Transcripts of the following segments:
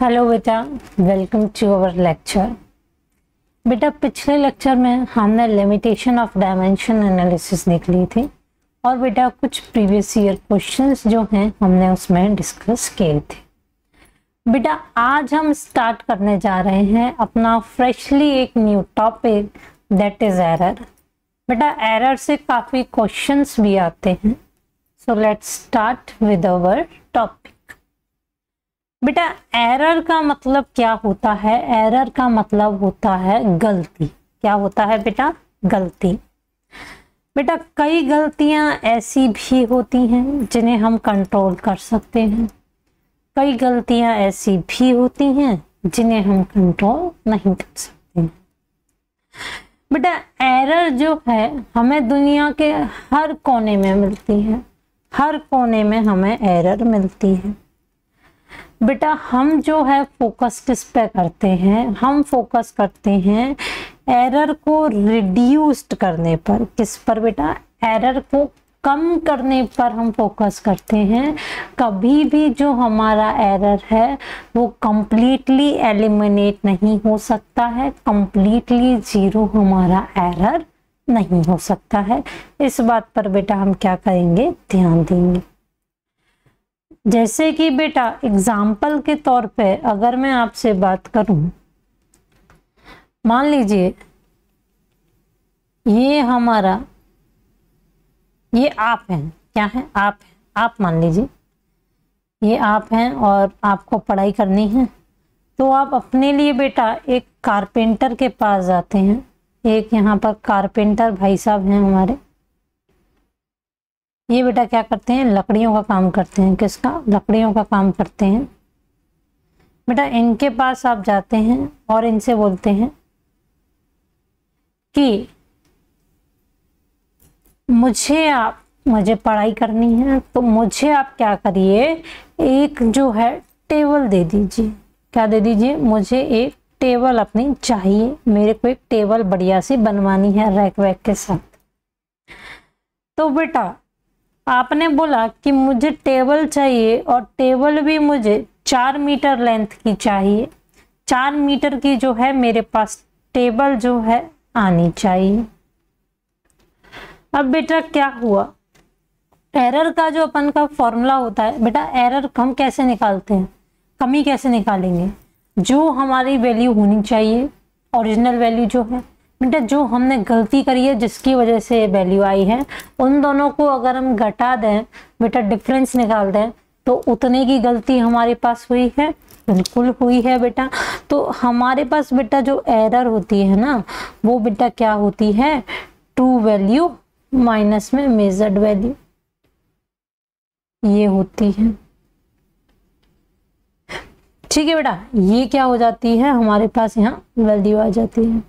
Hello बेटा, welcome to our lecture. बेटा पिछले लेक्चर में हमने लिमिटेशन ऑफ डायमेंशन एनालिसिस देख ली थी और बेटा कुछ प्रीवियस ईयर क्वेश्चंस जो हैं हमने उसमें डिस्कस किए थे। बेटा आज हम स्टार्ट करने जा रहे हैं अपना फ्रेशली एक new topic that is error. बेटा एरर से काफ़ी क्वेश्चंस भी आते हैं, so let's start with our topic. बेटा एरर का मतलब क्या होता है? एरर का मतलब होता है गलती। क्या होता है बेटा? गलती। बेटा कई गलतियां ऐसी भी होती हैं जिन्हें हम कंट्रोल कर सकते हैं, कई गलतियां ऐसी भी होती हैं जिन्हें हम कंट्रोल नहीं कर सकते हैं। बेटा एरर जो है हमें दुनिया के हर कोने में मिलती है, हर कोने में हमें एरर मिलती है। बेटा हम जो है फोकस किस पे करते हैं? हम फोकस करते हैं एरर को रिड्यूस्ड करने पर। किस पर बेटा? एरर को कम करने पर हम फोकस करते हैं। कभी भी जो हमारा एरर है वो कंप्लीटली एलिमिनेट नहीं हो सकता है, कंप्लीटली जीरो हमारा एरर नहीं हो सकता है। इस बात पर बेटा हम क्या करेंगे? ध्यान देंगे। जैसे कि बेटा एग्जाम्पल के तौर पे अगर मैं आपसे बात करूं, मान लीजिए ये हमारा, ये आप हैं। क्या है? आप हैं। आप मान लीजिए ये आप हैं और आपको पढ़ाई करनी है, तो आप अपने लिए बेटा एक कारपेंटर के पास जाते हैं। एक यहाँ पर कारपेंटर भाई साहब हैं हमारे। ये बेटा क्या करते हैं? लकड़ियों का काम करते हैं। किसका? लकड़ियों का काम करते हैं। बेटा इनके पास आप जाते हैं और इनसे बोलते हैं कि मुझे पढ़ाई करनी है, तो मुझे आप क्या करिए, एक जो है टेबल दे दीजिए। क्या दे दीजिए? मुझे एक टेबल अपनी चाहिए, मेरे को एक टेबल बढ़िया सी बनवानी है रैक वैक के साथ। तो बेटा आपने बोला कि मुझे टेबल चाहिए और टेबल भी मुझे 4 मीटर लेंथ की चाहिए। 4 मीटर की जो है मेरे पास टेबल जो है आनी चाहिए। अब बेटा क्या हुआ? एरर का जो अपन का फॉर्मूला होता है बेटा, एरर हम कैसे निकालते हैं? कमी कैसे निकालेंगे? जो हमारी वैल्यू होनी चाहिए, ओरिजिनल वैल्यू जो है बेटा, जो हमने गलती करी है जिसकी वजह से वैल्यू आई है, उन दोनों को अगर हम घटा दें बेटा, डिफरेंस निकाल दें, तो उतने की गलती हमारे पास हुई है। बिल्कुल हुई है बेटा। तो हमारे पास बेटा जो एरर होती है ना, वो बेटा क्या होती है? ट्रू वैल्यू माइनस में मेजर्ड वैल्यू, ये होती है। ठीक है बेटा, ये क्या हो जाती है? हमारे पास यहाँ वैल्यू आ जाती है।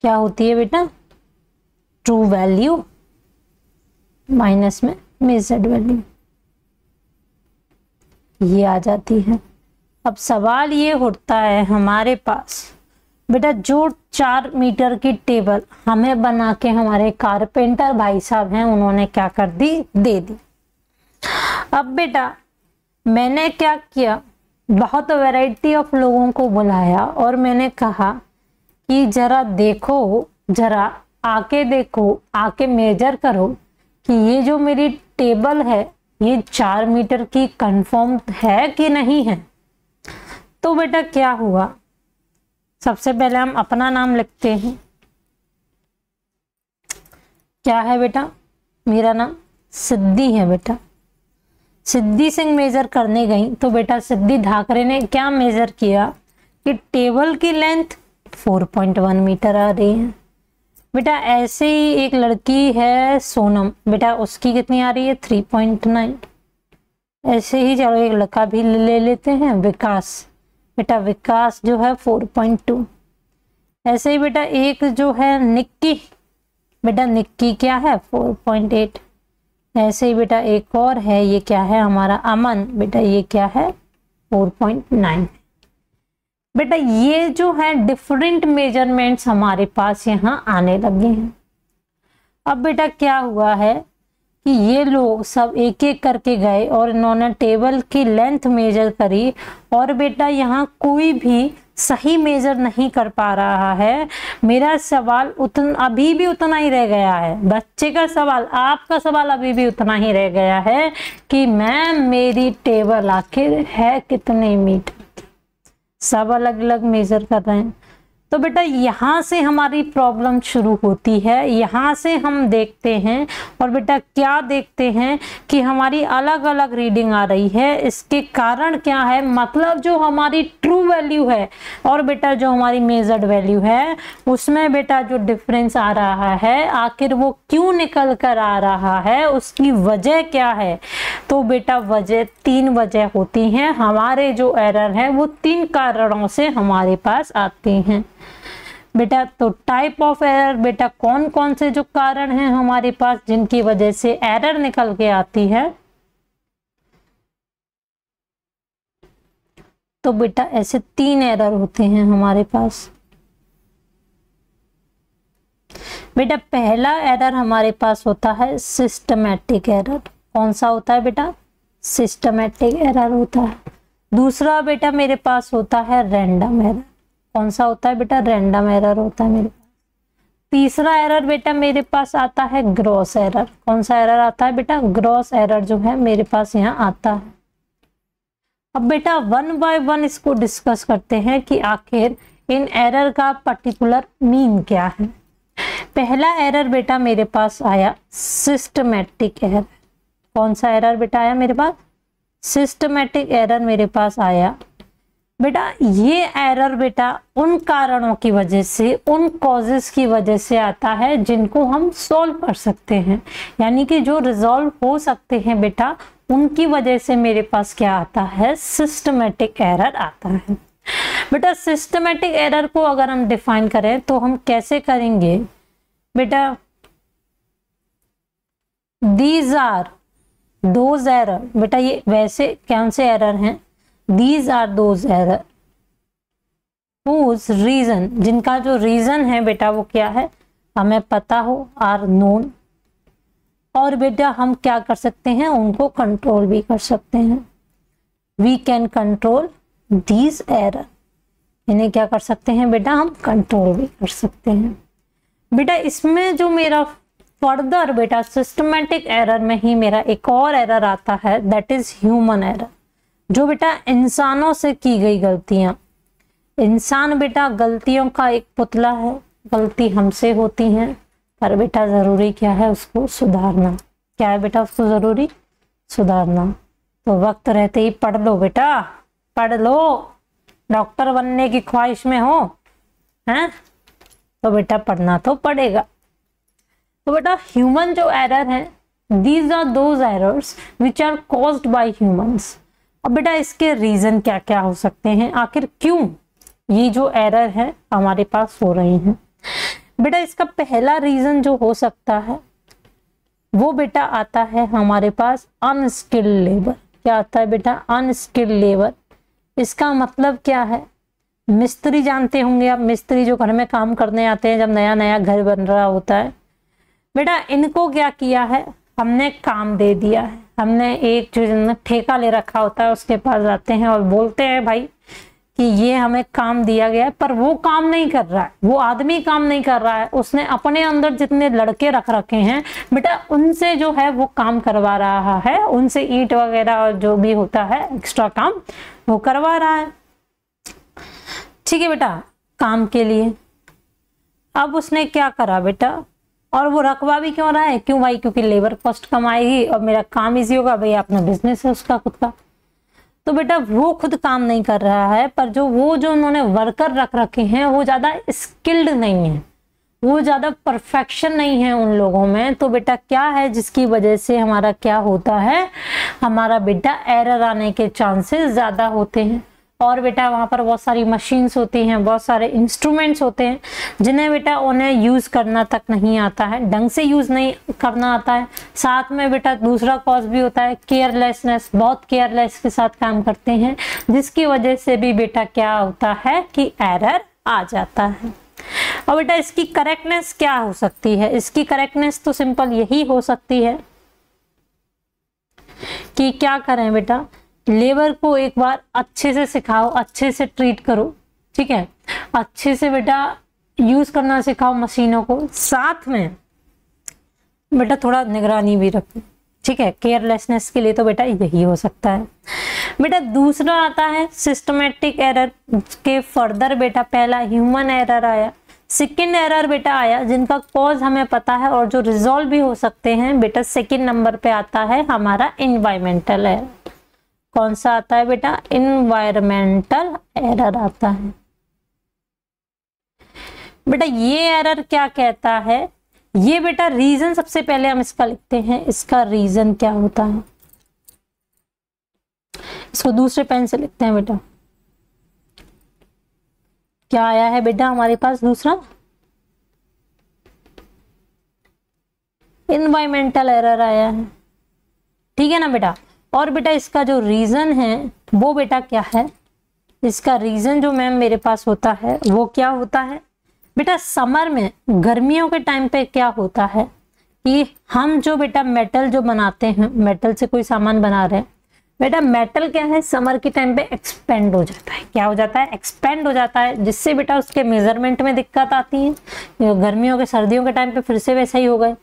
क्या होती है बेटा? ट्रू वैल्यू माइनस में मेजर्ड वैल्यू, ये आ जाती है। अब सवाल ये उठता है हमारे पास बेटा, जो 4 मीटर की टेबल हमें बना के हमारे कारपेंटर भाई साहब हैं, उन्होंने क्या कर दी? दे दी। अब बेटा मैंने क्या किया? बहुत वैरायटी ऑफ लोगों को बुलाया और मैंने कहा कि जरा देखो, जरा आके देखो, आके मेजर करो कि ये जो मेरी टेबल है ये 4 मीटर की कंफर्म है कि नहीं है। तो बेटा क्या हुआ? सबसे पहले हम अपना नाम लिखते हैं। क्या है बेटा? मेरा नाम सिद्धि है बेटा। सिद्धि सिंह मेजर करने गई तो बेटा सिद्धि ढाकरे ने क्या मेजर किया कि टेबल की लेंथ 4.1 मीटर आ रही है। बेटा ऐसे ही एक लड़की है सोनम, बेटा उसकी कितनी आ रही है? 3.9। ऐसे ही चलो एक लड़का भी ले लेते हैं, विकास। बेटा विकास जो है 4.2। ऐसे ही बेटा एक जो है निक्की, बेटा निक्की क्या है? 4.8। ऐसे ही बेटा एक और है, ये क्या है? हमारा अमन। बेटा ये क्या है? 4.9। बेटा ये जो है डिफरेंट मेजरमेंट्स हमारे पास यहाँ आने लगे हैं। अब बेटा क्या हुआ है कि ये लोग सब एक एक करके गए और इन्होंने टेबल की लेंथ मेजर करी, और बेटा यहाँ कोई भी सही मेजर नहीं कर पा रहा है। मेरा सवाल अभी भी उतना ही रह गया है, बच्चे का सवाल, आपका सवाल अभी भी उतना ही रह गया है कि मैम मेरी टेबल आखिर है कितने मीटर। सब अलग अलग मेजर कर रहे हैं। तो बेटा यहाँ से हमारी प्रॉब्लम शुरू होती है, यहाँ से हम देखते हैं और बेटा क्या देखते हैं कि हमारी अलग अलग रीडिंग आ रही है। इसके कारण क्या है, मतलब जो हमारी ट्रू वैल्यू है और बेटा जो हमारी मेजर्ड वैल्यू है उसमें बेटा जो डिफरेंस आ रहा है, आखिर वो क्यों निकल कर आ रहा है, उसकी वजह क्या है। तो बेटा वजह 3 वजह होती हैं। हमारे जो एरर है वो 3 कारणों से हमारे पास आते हैं बेटा। तो टाइप ऑफ एरर बेटा कौन कौन से जो कारण हैं हमारे पास जिनकी वजह से एरर निकल के आती है। तो बेटा ऐसे 3 एरर होते हैं हमारे पास। बेटा पहला एरर हमारे पास होता है सिस्टमैटिक एरर। कौन सा होता है बेटा, सिस्टमैटिक एरर होता है। दूसरा बेटा मेरे पास होता है रैंडम एरर। कौन सा होता है बेटा, रैंडम एरर होता है मेरे पास। तीसरा एरर बेटा मेरे पास आता है ग्रॉस एरर। कौन सा एरर आता है बेटा, ग्रॉस एरर जो है मेरे पास यहाँ आता है। अब बेटा 1 बाय 1 इसको डिस्कस करते हैं कि आखिर इन एरर का पर्टिकुलर मीन क्या है। पहला एरर बेटा मेरे पास आया सिस्टमैटिक एरर। कौन सा एरर बेटा आया मेरे पास, सिस्टमैटिक एरर मेरे पास आया। बेटा ये एरर बेटा उन कारणों की वजह से, उन कॉजेस की वजह से आता है जिनको हम सॉल्व कर सकते हैं, यानी कि जो रिजॉल्व हो सकते हैं बेटा, उनकी वजह से मेरे पास क्या आता है, सिस्टमैटिक एरर आता है। बेटा सिस्टमैटिक एरर को अगर हम डिफाइन करें तो हम कैसे करेंगे बेटा, दीज आर दोज एरर। बेटा ये वैसे कौन से एरर हैं, these are those error whose reason, जिनका जो रीजन है बेटा वो क्या है, हमें पता हो, आर नोन। और बेटा हम क्या कर सकते हैं, उनको कंट्रोल भी कर सकते हैं। We can control these error, इन्हें क्या कर सकते हैं बेटा, हम कंट्रोल भी कर सकते हैं। बेटा इसमें जो मेरा फर्दर बेटा सिस्टमैटिक एरर में ही मेरा एक और एरर आता है, दैट इज ह्यूमन एरर, जो बेटा इंसानों से की गई गलतियां। इंसान बेटा गलतियों का एक पुतला है, गलती हमसे होती हैं, पर बेटा जरूरी क्या है, उसको सुधारना। क्या है बेटा, उसको जरूरी सुधारना। तो वक्त रहते ही पढ़ लो बेटा, पढ़ लो, डॉक्टर बनने की ख्वाहिश में हो हैं, तो बेटा पढ़ना तो पड़ेगा। तो बेटा ह्यूमन जो एरर है, these are those errors which are caused by humans. अब बेटा इसके रीजन क्या क्या हो सकते हैं, आखिर क्यों ये जो एरर है हमारे पास हो रही हैं। बेटा इसका पहला रीजन जो हो सकता है वो बेटा आता है हमारे पास अनस्किल्ड लेबर। क्या आता है बेटा, अनस्किल्ड लेबर। इसका मतलब क्या है, मिस्त्री जानते होंगे आप, मिस्त्री जो घर में काम करने आते हैं जब नया नया घर बन रहा होता है। बेटा इनको क्या किया है, हमने काम दे दिया है, हमने एक जो ठेका ले रखा होता है उसके पास जाते हैं और बोलते हैं भाई कि ये हमें काम दिया गया है, पर वो काम नहीं कर रहा है, वो आदमी काम नहीं कर रहा है, उसने अपने अंदर जितने लड़के रख रखे हैं बेटा उनसे जो है वो काम करवा रहा है, उनसे ईंट वगैरह और जो भी होता है एक्स्ट्रा काम वो करवा रहा है। ठीक है बेटा, काम के लिए। अब उसने क्या करा बेटा, और वो रखवा भी क्यों रहा है, क्यों भाई, क्योंकि लेबर कॉस्ट कम आएगी और मेरा काम इजी होगा, भाई अपना बिजनेस है उसका खुद का। तो बेटा वो खुद काम नहीं कर रहा है, पर जो उन्होंने वर्कर रख रखे हैं वो ज्यादा स्किल्ड नहीं है, वो ज्यादा परफेक्शन नहीं है उन लोगों में। तो बेटा क्या है जिसकी वजह से हमारा क्या होता है, हमारा बेटा एरर आने के चांसेस ज्यादा होते हैं। और बेटा वहाँ पर बहुत सारी मशीन्स होती हैं, बहुत सारे इंस्ट्रूमेंट्स होते हैं जिन्हें बेटा उन्हें यूज़ करना तक नहीं आता है, ढंग से यूज़ नहीं करना आता है। साथ में बेटा दूसरा कॉज भी होता है केयरलेसनेस, बहुत केयरलेस के साथ काम करते हैं, जिसकी वजह से भी बेटा क्या होता है कि एरर आ जाता है। और बेटा इसकी करेक्टनेस क्या हो सकती है? इसकी करेक्टनेस तो सिंपल यही हो सकती है कि क्या करें बेटा, लेबर को एक बार अच्छे से सिखाओ, अच्छे से ट्रीट करो, ठीक है, अच्छे से बेटा यूज करना सिखाओ मशीनों को, साथ में बेटा थोड़ा निगरानी भी रखो, ठीक है। केयरलेसनेस के लिए तो बेटा यही हो सकता है। बेटा दूसरा आता है सिस्टमेटिक एरर के फर्दर बेटा पहला ह्यूमन एरर आया, सेकेंड एरर बेटा आया जिनका कॉज हमें पता है और जो रिजॉल्व भी हो सकते हैं। बेटा सेकेंड नंबर पे आता है हमारा इन्वायरमेंटल एरर। कौन सा आता है बेटा? इन्वायरमेंटल एरर आता है। बेटा ये एरर क्या कहता है? ये बेटा रीजन सबसे पहले हम इसका लिखते हैं, इसका रीजन क्या होता है, इसको दूसरे पेन से लिखते हैं बेटा। क्या आया है बेटा हमारे पास? दूसरा इन्वायरमेंटल एरर आया है, ठीक है ना बेटा। और बेटा इसका जो रीजन है वो बेटा क्या है? इसका रीजन जो मैम मेरे पास होता है वो क्या होता है बेटा? समर में, गर्मियों के टाइम पे क्या होता है कि हम जो बेटा मेटल जो बनाते हैं, मेटल से कोई सामान बना रहे हैं बेटा, मेटल क्या है समर के टाइम पे एक्सपेंड हो जाता है। क्या हो जाता है? एक्सपेंड हो जाता है, जिससे बेटा उसके मेजरमेंट में दिक्कत आती है। गर्मियों के सर्दियों के टाइम पे फिर से वैसा ही हो गए।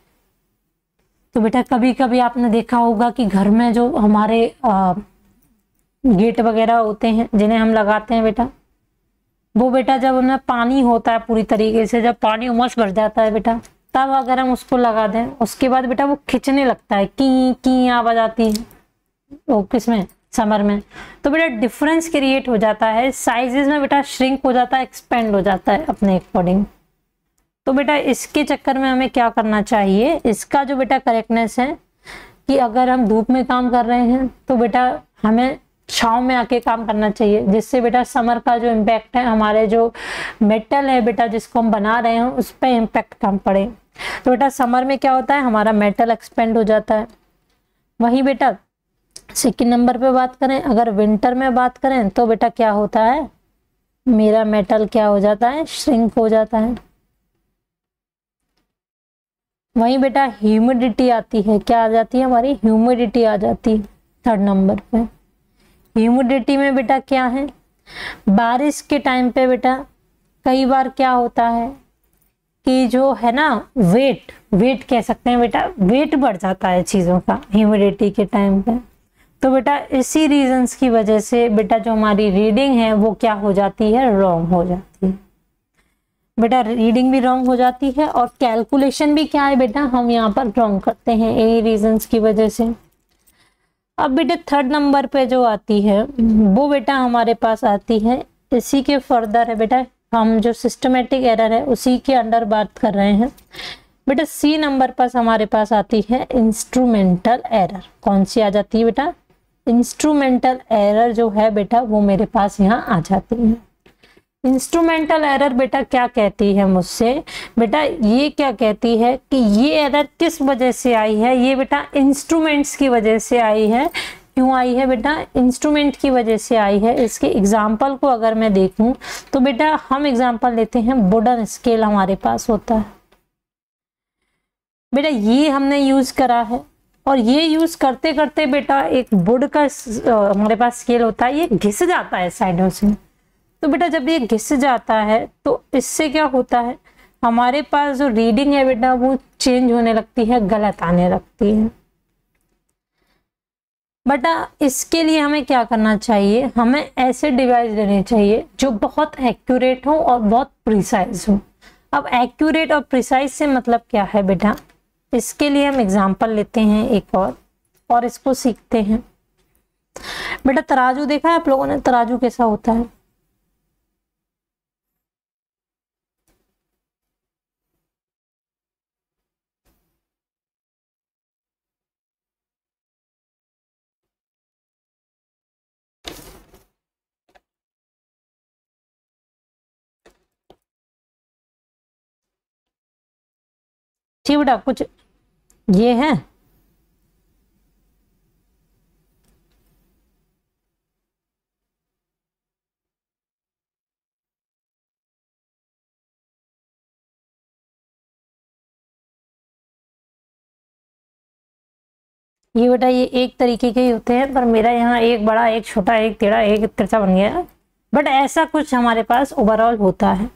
तो बेटा कभी कभी आपने देखा होगा कि घर में जो हमारे गेट वगैरह होते हैं जिन्हें हम लगाते हैं बेटा, वो बेटा जब उनमें पानी होता है पूरी तरीके से, जब पानी उमस भर जाता है बेटा, तब अगर हम उसको लगा दें उसके बाद बेटा वो खिंचने लगता है, की आवाज आती है वो किसमें? समर में। तो बेटा डिफरेंस क्रिएट हो जाता है, साइजेस में बेटा श्रिंक हो जाता है, एक्सपेंड हो जाता है अपने अकॉर्डिंग। तो बेटा इसके चक्कर में हमें क्या करना चाहिए? इसका जो बेटा करेक्टनेस है कि अगर हम धूप में काम कर रहे हैं तो बेटा हमें छांव में आके काम करना चाहिए, जिससे बेटा समर का जो इम्पैक्ट है हमारे जो मेटल है बेटा जिसको हम बना रहे हैं उस पर इम्पैक्ट कम पड़े। तो बेटा समर में क्या होता है? हमारा मेटल एक्सपेंड हो जाता है। वहीं बेटा सेकेंड नंबर पे बात करें, अगर विंटर में बात करें तो बेटा क्या होता है? मेरा मेटल क्या हो जाता है? श्रिंक हो जाता है। वहीं बेटा ह्यूमिडिटी आती है, क्या आ जाती है हमारी? ह्यूमिडिटी आ जाती है थर्ड नंबर पे। ह्यूमिडिटी में बेटा क्या है? बारिश के टाइम पे बेटा कई बार क्या होता है कि जो है ना वेट कह सकते हैं बेटा, वेट बढ़ जाता है चीज़ों का ह्यूमिडिटी के टाइम पे। तो बेटा इसी रीजंस की वजह से बेटा जो हमारी रीडिंग है वो क्या हो जाती है? रॉन्ग हो जाती है। बेटा रीडिंग भी रॉन्ग हो जाती है और कैलकुलेशन भी क्या है बेटा, हम यहाँ पर रॉन्ग करते हैं यही रीजंस की वजह से। अब बेटा थर्ड नंबर पे जो आती है वो बेटा हमारे पास आती है, इसी के फर्दर है बेटा, हम जो सिस्टमेटिक एरर है उसी के अंडर बात कर रहे हैं बेटा। सी नंबर पर हमारे पास आती है इंस्ट्रूमेंटल एरर। कौन सी आ जाती है बेटा? इंस्ट्रूमेंटल एरर जो है बेटा वो मेरे पास यहाँ आ जाती है। इंस्ट्रूमेंटल एरर बेटा क्या कहती है मुझसे? बेटा ये क्या कहती है कि ये एरर किस वजह से आई है? ये बेटा इंस्ट्रूमेंट्स की वजह से आई है। क्यों आई है बेटा? इंस्ट्रूमेंट की वजह से आई है। इसके एग्जाम्पल को अगर मैं देखूं तो बेटा हम एग्जाम्पल लेते हैं, वुडन स्केल हमारे पास होता है बेटा, ये हमने यूज करा है और ये यूज करते करते बेटा एक वुड का हमारे पास स्केल होता है, ये घिस जाता है साइडों से। तो बेटा जब ये घिस जाता है तो इससे क्या होता है, हमारे पास जो रीडिंग है बेटा वो चेंज होने लगती है, गलत आने लगती है। बेटा इसके लिए हमें क्या करना चाहिए? हमें ऐसे डिवाइस लेने चाहिए जो बहुत एक्यूरेट हो और बहुत प्रिसाइज हो। अब एक्यूरेट और प्रिसाइज से मतलब क्या है बेटा? इसके लिए हम एग्जाम्पल लेते हैं एक और इसको सीखते हैं। बेटा तराजू देखा है आप लोगों ने? तराजू कैसा होता है? ठीक बेटा, कुछ ये है। ये बेटा ये एक तरीके के ही होते हैं, पर मेरा यहाँ एक बड़ा, एक छोटा, एक टेढ़ा, एक तिरछा बन गया, बट ऐसा कुछ हमारे पास ओवरऑल होता है।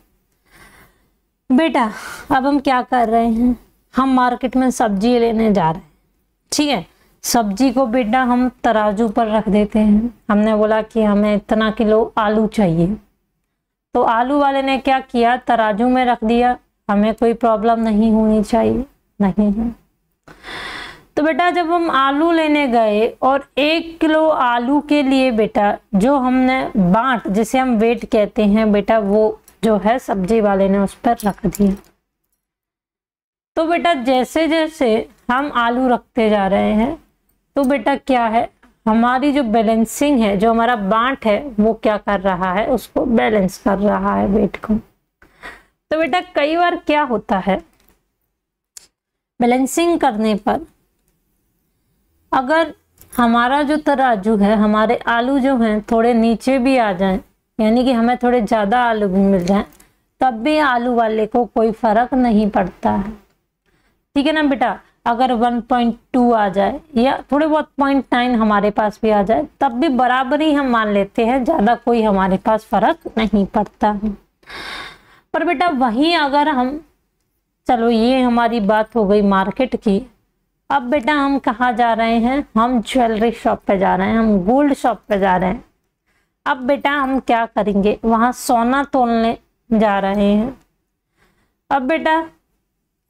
बेटा अब हम क्या कर रहे हैं, हम मार्केट में सब्जी लेने जा रहे हैं, ठीक है। सब्जी को बेटा हम तराजू पर रख देते हैं। हमने बोला कि हमें इतना किलो आलू चाहिए, तो आलू वाले ने क्या किया, तराजू में रख दिया। हमें कोई प्रॉब्लम नहीं होनी चाहिए, नहीं है। तो बेटा जब हम आलू लेने गए और 1 किलो आलू के लिए बेटा जो हमने बांट, जिसे हम वेट कहते हैं बेटा, वो जो है सब्जी वाले ने उस पर रख दिया। तो बेटा जैसे जैसे हम आलू रखते जा रहे हैं, तो बेटा क्या है, हमारी जो बैलेंसिंग है, जो हमारा बांट है, वो क्या कर रहा है, उसको बैलेंस कर रहा है वेट को। तो बेटा कई बार क्या होता है, बैलेंसिंग करने पर अगर हमारा जो तराजू है, हमारे आलू जो हैं थोड़े नीचे भी आ जाएं, यानी कि हमें थोड़े ज़्यादा आलू भी मिल जाएं, तब भी आलू वाले को कोई फर्क नहीं पड़ता है, ठीक है ना बेटा। अगर 1.2 आ जाए या थोड़े बहुत 0.9 हमारे पास भी आ जाए, तब भी बराबर ही हम मान लेते हैं, ज़्यादा कोई हमारे पास फर्क नहीं पड़ता है। पर बेटा वहीं अगर हम, चलो ये हमारी बात हो गई मार्केट की। अब बेटा हम कहाँ जा रहे हैं, हम ज्वेलरी शॉप पे जा रहे हैं, हम गोल्ड शॉप पे जा रहे हैं। अब बेटा हम क्या करेंगे, वहाँ सोना तोलने जा रहे हैं। अब बेटा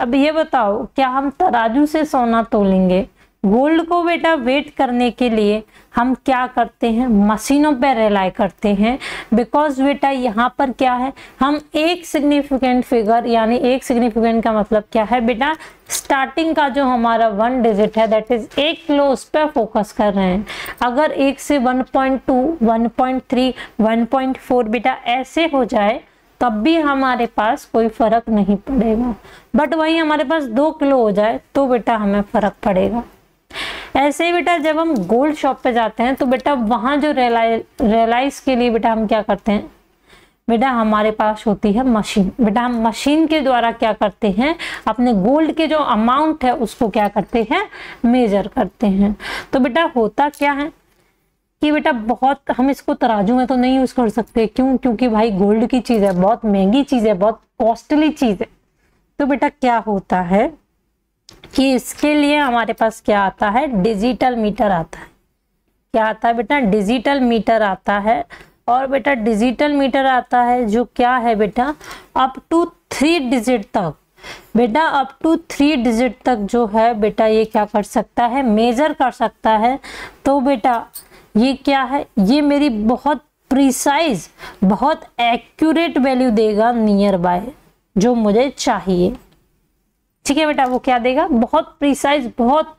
अब ये बताओ, क्या हम तराजू से सोना तोलेंगे? गोल्ड को बेटा वेट करने के लिए हम क्या करते हैं, मशीनों पे रिलाई करते हैं। बिकॉज बेटा यहाँ पर क्या है, हम एक सिग्निफिकेंट फिगर, यानी एक सिग्निफिकेंट का मतलब क्या है बेटा, स्टार्टिंग का जो हमारा 1 डिजिट है, दैट इज 1 किलो, उस पर फोकस कर रहे हैं। अगर 1 से 1.2, 1.3, 1.4 बेटा ऐसे हो जाए, तब भी हमारे पास कोई फर्क नहीं पड़ेगा। बट वही हमारे पास 2 किलो हो जाए तो बेटा हमें फर्क पड़ेगा। ऐसे ही बेटा जब हम गोल्ड शॉप पे जाते हैं, तो बेटा वहाँ जो रियलाइज के लिए बेटा हम क्या करते हैं, बेटा हमारे पास होती है मशीन। बेटा हम मशीन के द्वारा क्या करते हैं, अपने गोल्ड के जो अमाउंट है उसको क्या करते हैं, मेजर करते हैं। तो बेटा होता क्या है कि बेटा बहुत, हम इसको तराजू में तो नहीं यूज कर सकते, क्यों, क्योंकि भाई गोल्ड की चीज है, बहुत महंगी चीज है, बहुत कॉस्टली चीज है। तो बेटा क्या होता है कि इसके लिए हमारे पास क्या आता है, डिजिटल मीटर आता है। क्या आता है बेटा, डिजिटल मीटर आता है। और बेटा डिजिटल मीटर आता है जो क्या है बेटा, अप टू 3 डिजिट तक, बेटा अप टू 3 डिजिट तक जो है बेटा ये क्या कर सकता है, मेजर कर सकता है। तो बेटा ये क्या है, ये मेरी बहुत प्रिसाइज, बहुत एक्यूरेट वैल्यू देगा नियर बाय, जो मुझे चाहिए, ठीक है बेटा। वो क्या देगा, बहुत प्रिसाइज, बहुत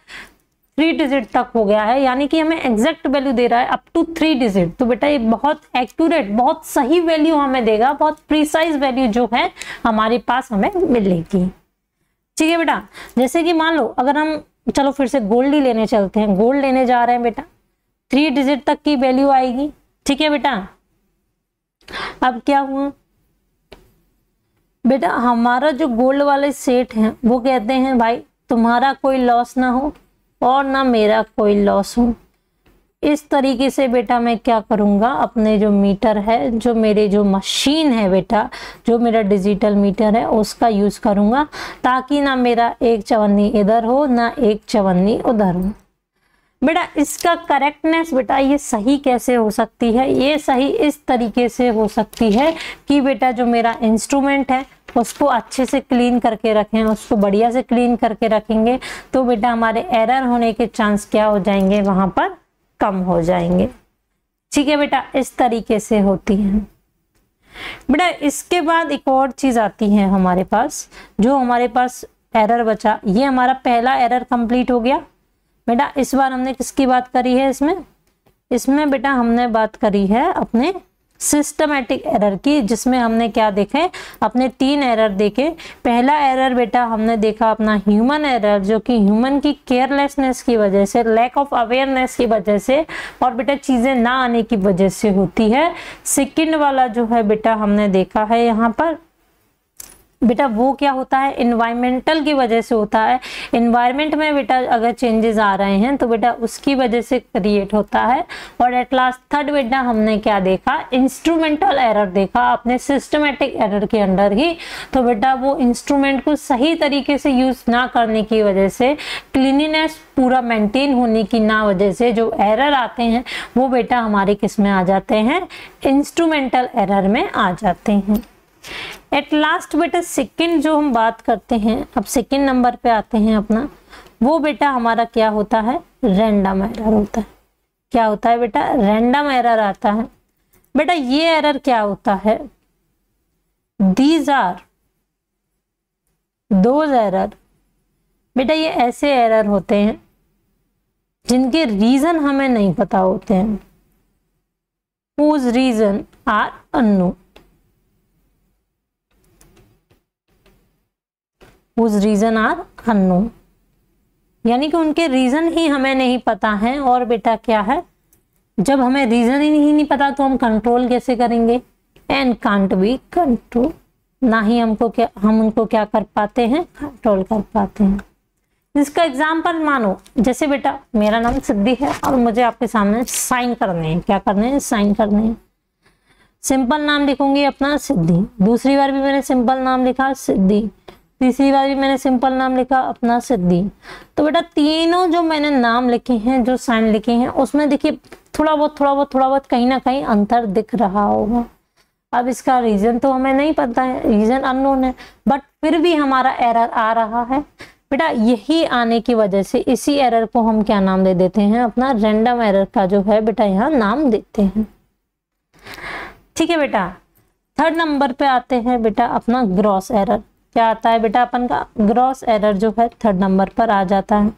3 डिजिट तक हो गया है, यानी कि हमें एग्जैक्ट वैल्यू दे रहा है अप टू 3 डिजिट। तो बेटा ये बहुत एक्यूरेट, बहुत सही वैल्यू हमें देगा, बहुत प्रिसाइज वैल्यू जो है हमारे पास हमें मिलेगी, ठीक है बेटा। जैसे कि मान लो अगर हम, चलो फिर से गोल्ड ही लेने चलते हैं, गोल्ड लेने जा रहे हैं बेटा, 3 डिजिट तक की वैल्यू आएगी, ठीक है बेटा। अब क्या हुआ बेटा, हमारा जो गोल्ड वाले सेठ हैं वो कहते हैं भाई तुम्हारा कोई लॉस ना हो और ना मेरा कोई लॉस हो। इस तरीके से बेटा मैं क्या करूँगा, अपने जो मीटर है, जो मेरे जो मशीन है बेटा, जो मेरा डिजिटल मीटर है उसका यूज़ करूँगा, ताकि ना मेरा एक चवन्नी इधर हो ना एक चवन्नी उधर हो। बेटा इसका करेक्टनेस बेटा ये सही कैसे हो सकती है, ये सही इस तरीके से हो सकती है कि बेटा जो मेरा इंस्ट्रूमेंट है उसको अच्छे से क्लीन करके रखें, उसको बढ़िया से क्लीन करके रखेंगे, तो बेटा हमारे एरर होने के चांस क्या हो जाएंगे, वहाँ पर कम हो जाएंगे, ठीक है बेटा। इस तरीके से होती है बेटा। इसके बाद एक और चीज़ आती है हमारे पास, जो हमारे पास एरर बचा, ये हमारा पहला एरर कंप्लीट हो गया बेटा। इस बार हमने किसकी बात करी है, इसमें बेटा हमने बात करी है अपने सिस्टमैटिक एरर की, जिसमें हमने क्या देखे, अपने 3 एरर देखे। पहला एरर बेटा हमने देखा अपना ह्यूमन एरर, जो कि ह्यूमन की केयरलेसनेस की वजह से, लैक ऑफ अवेयरनेस की वजह से और बेटा चीजें ना आने की वजह से होती है। सेकंड वाला जो है बेटा हमने देखा है यहाँ पर बेटा, वो क्या होता है, इन्वायरमेंटल की वजह से होता है। इन्वायरमेंट में बेटा अगर चेंजेस आ रहे हैं तो बेटा उसकी वजह से क्रिएट होता है। और एट लास्ट थर्ड बेटा हमने क्या देखा, इंस्ट्रूमेंटल एरर देखा अपने सिस्टमेटिक एरर के अंडर ही। तो बेटा वो इंस्ट्रूमेंट को सही तरीके से यूज ना करने की वजह से, क्लीनिनेस पूरा मेंटेन होने की ना वजह से जो एरर आते हैं वो बेटा हमारे किस में आ जाते हैं, इंस्ट्रूमेंटल एरर में आ जाते हैं। एट लास्ट बेटा सेकंड जो हम बात करते हैं, अब सेकंड नंबर पे आते हैं अपना, वो बेटा हमारा क्या होता है, रैंडम एरर होता है। क्या होता है बेटा, रैंडम एरर आता है। बेटा ये एरर क्या होता है, दीज आर दोज एरर, बेटा ये ऐसे एरर होते हैं जिनके रीजन हमें नहीं पता होते हैं, whose reason are unknown, whose reason are unknown, यानी कि उनके रीजन ही हमें नहीं पता है। और बेटा क्या है, जब हमें रीजन ही नहीं पता तो हम कंट्रोल कैसे करेंगे, एंड कांट बी कंट्रोल, ना ही हम उनको क्या कर पाते हैं, कंट्रोल कर पाते हैं। इसका एग्जाम्पल मानो, जैसे बेटा मेरा नाम सिद्धि है और मुझे आपके सामने साइन करने हैं, क्या करने हैं, साइन करने हैं। सिंपल नाम लिखूंगी अपना सिद्धि, दूसरी बार भी मैंने सिंपल नाम लिखा सिद्धि, तीसरी बार भी मैंने सिंपल नाम लिखा अपना सिद्धि। तो बेटा तीनों जो मैंने नाम लिखे हैं, जो साइन लिखे हैं, उसमें देखिए थोड़ा बहुत कहीं ना कहीं अंतर दिख रहा होगा। अब इसका रीजन तो हमें नहीं पता है, रीजन अननोन है, बट फिर भी हमारा एरर आ रहा है। बेटा यही आने की वजह से इसी एरर को हम क्या नाम दे देते हैं, अपना रैंडम एरर का जो है बेटा यहाँ नाम देते हैं। ठीक है बेटा, थर्ड नंबर पे आते हैं बेटा अपना ग्रॉस एरर। क्या आता है बेटा अपन का, ग्रॉस एरर जो है थर्ड नंबर पर आ जाता है।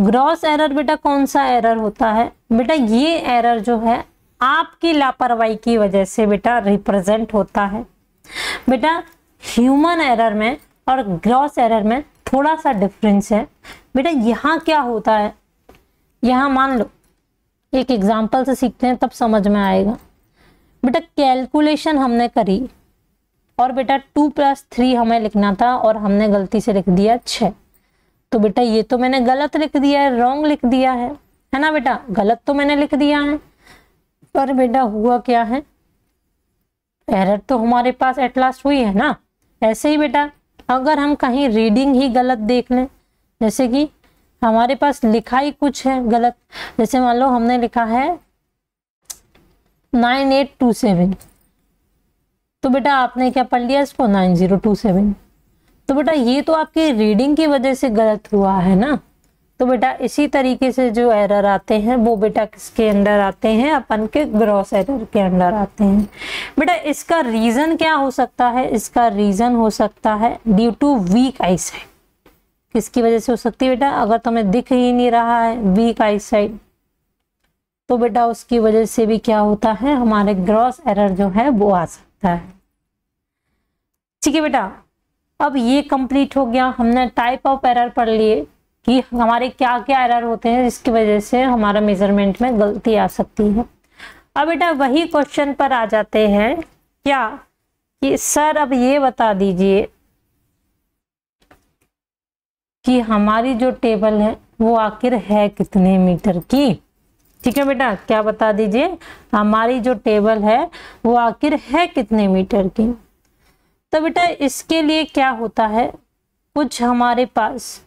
ग्रॉस एरर बेटा कौन सा एरर होता है, बेटा ये एरर जो है आपकी लापरवाही की वजह से बेटा रिप्रेजेंट होता है। बेटा ह्यूमन एरर में और ग्रॉस एरर में थोड़ा सा डिफरेंस है। बेटा यहाँ क्या होता है, यहाँ मान लो एक एग्जांपल से सीखते हैं तब समझ में आएगा। बेटा कैलकुलेशन हमने करी और बेटा 2 + 3 हमें लिखना था और हमने गलती से लिख दिया 6। तो बेटा ये तो मैंने गलत लिख दिया है, रॉन्ग लिख दिया है ना बेटा, गलत तो मैंने लिख दिया है। पर बेटा हुआ क्या है, एरर तो हमारे पास एट लास्ट हुई है ना। ऐसे ही बेटा अगर हम कहीं रीडिंग ही गलत देख लें, जैसे कि हमारे पास लिखा ही कुछ है गलत, जैसे मान लो हमने लिखा है 9827, तो बेटा आपने क्या पढ़ लिया इसको 9027। तो बेटा ये तो आपकी रीडिंग की वजह से गलत हुआ है ना। तो बेटा इसी तरीके से जो एरर आते हैं वो बेटा किसके अंदर आते हैं, अपन के ग्रॉस एरर के अंदर आते हैं। बेटा इसका रीजन क्या हो सकता है, इसका रीजन हो सकता है ड्यू टू वीक आईसाइट। किसकी वजह से हो सकती है बेटा, अगर तुम्हें दिख ही नहीं रहा है वीक आईसाइट, तो बेटा उसकी वजह से भी क्या होता है, हमारे ग्रॉस एरर जो है वो आ सकता है। ठीक है बेटा, अब ये कंप्लीट हो गया, हमने टाइप ऑफ एरर पढ़ लिए कि हमारे क्या क्या एरर होते हैं जिसकी वजह से हमारा मेजरमेंट में गलती आ सकती है। अब बेटा वही क्वेश्चन पर आ जाते हैं क्या कि सर अब ये बता दीजिए कि हमारी जो टेबल है वो आखिर है कितने मीटर की। ठीक है बेटा, क्या बता दीजिए, हमारी जो टेबल है वो आखिर है कितने मीटर की। तो बेटा इसके लिए क्या होता है, कुछ हमारे पास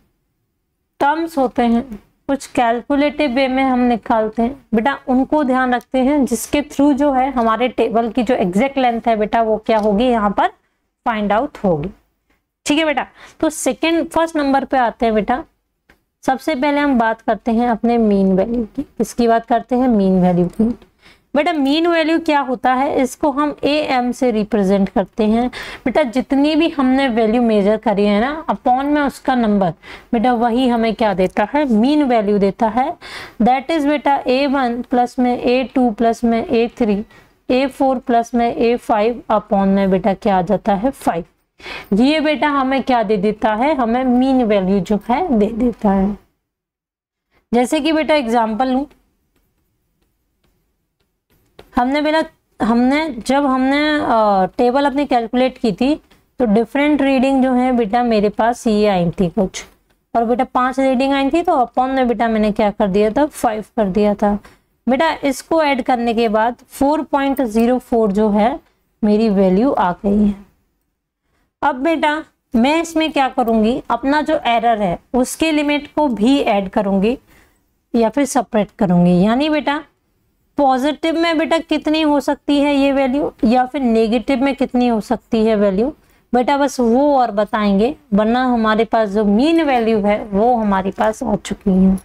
टर्म्स होते हैं, कुछ कैलकुलेटिव वे में हम निकालते हैं। बेटा उनको ध्यान रखते हैं जिसके थ्रू जो है हमारे टेबल की जो एग्जैक्ट लेंथ है बेटा वो क्या होगी, यहाँ पर फाइंड आउट होगी। ठीक है बेटा, तो फर्स्ट नंबर पे आते हैं बेटा। सबसे पहले हम बात करते हैं अपने मीन वैल्यू की। किसकी बात करते हैं, मीन वैल्यू की। बेटा मीन वैल्यू क्या होता है, इसको हम AM से रिप्रेजेंट करते हैं। बेटा जितनी भी हमने वैल्यू मेजर करी है ना, अपॉन में उसका नंबर, बेटा वही हमें क्या देता है, मीन वैल्यू देता है। दैट इज बेटा A1 प्लस में A2 प्लस में A3 A4 प्लस में A5 अपॉन में बेटा क्या आ जाता है 5। ये बेटा हमें क्या दे देता है, हमें मीन वैल्यू जो है दे देता है। जैसे कि बेटा एग्जांपल लूं, जब हमने टेबल अपनी कैलकुलेट की थी तो डिफरेंट रीडिंग जो है बेटा मेरे पास ये आई थी कुछ, और बेटा 5 रीडिंग आई थी, तो अपॉन में बेटा मैंने क्या कर दिया था, 5 कर दिया था। बेटा इसको ऐड करने के बाद 4.04 जो है मेरी वैल्यू आ गई है। अब बेटा मैं इसमें क्या करूंगी, अपना जो एरर है उसके लिमिट को भी ऐड करूंगी या फिर सेपरेट करूंगी। यानी बेटा पॉजिटिव में बेटा कितनी हो सकती है ये वैल्यू, या फिर नेगेटिव में कितनी हो सकती है वैल्यू, बेटा बस वो और बताएंगे, वरना हमारे पास जो मीन वैल्यू है वो हमारे पास आ चुकी है।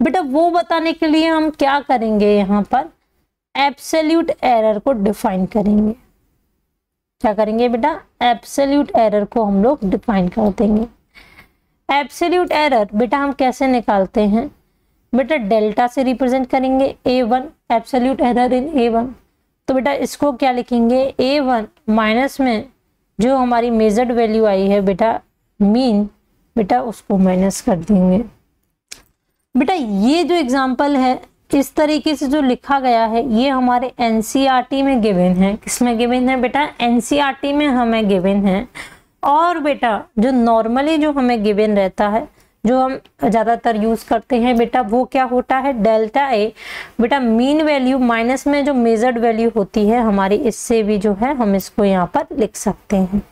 बेटा वो बताने के लिए हम क्या करेंगे, यहाँ पर एब्सोल्यूट एरर को डिफाइन करेंगे। क्या करेंगे बेटा, एब्सोल्यूट एरर को हम लोग डिफाइन कर देंगे। एब्सोल्यूट एरर बेटा हम कैसे निकालते हैं, बेटा डेल्टा से रिप्रेजेंट करेंगे A1, एब्सोल्यूट एरर इन A1। तो बेटा इसको क्या लिखेंगे, A1 माइनस में जो हमारी मेजर्ड वैल्यू आई है बेटा मीन, बेटा उसको माइनस कर देंगे। बेटा ये जो एग्जांपल है इस तरीके से जो लिखा गया है ये हमारे NCERT में गिवन है। किसमें गिवन है बेटा, NCERT में हमें गिवन है। और बेटा जो नॉर्मली जो हमें गिवन रहता है, जो हम ज़्यादातर यूज़ करते हैं बेटा, वो क्या होता है, डेल्टा ए बेटा मीन वैल्यू माइनस में जो मेजर्ड वैल्यू होती है हमारी, इससे भी जो है हम इसको यहाँ पर लिख सकते हैं।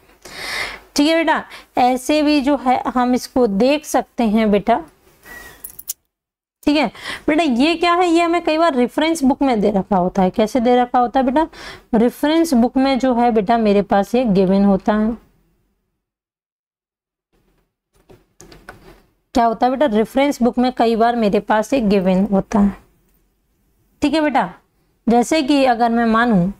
ठीक है बेटा, ऐसे भी जो है हम इसको देख सकते हैं बेटा। ठीक है बेटा, ये क्या है, ये हमें कई बार रेफरेंस बुक में दे रखा होता है। कैसे दे रखा होता है बेटा, रेफरेंस बुक में जो है बेटा मेरे पास ये गिवन होता है। क्या होता है बेटा, रेफरेंस बुक में कई बार मेरे पास एक गिवन होता है। ठीक है बेटा, जैसे कि अगर मैं मानूं,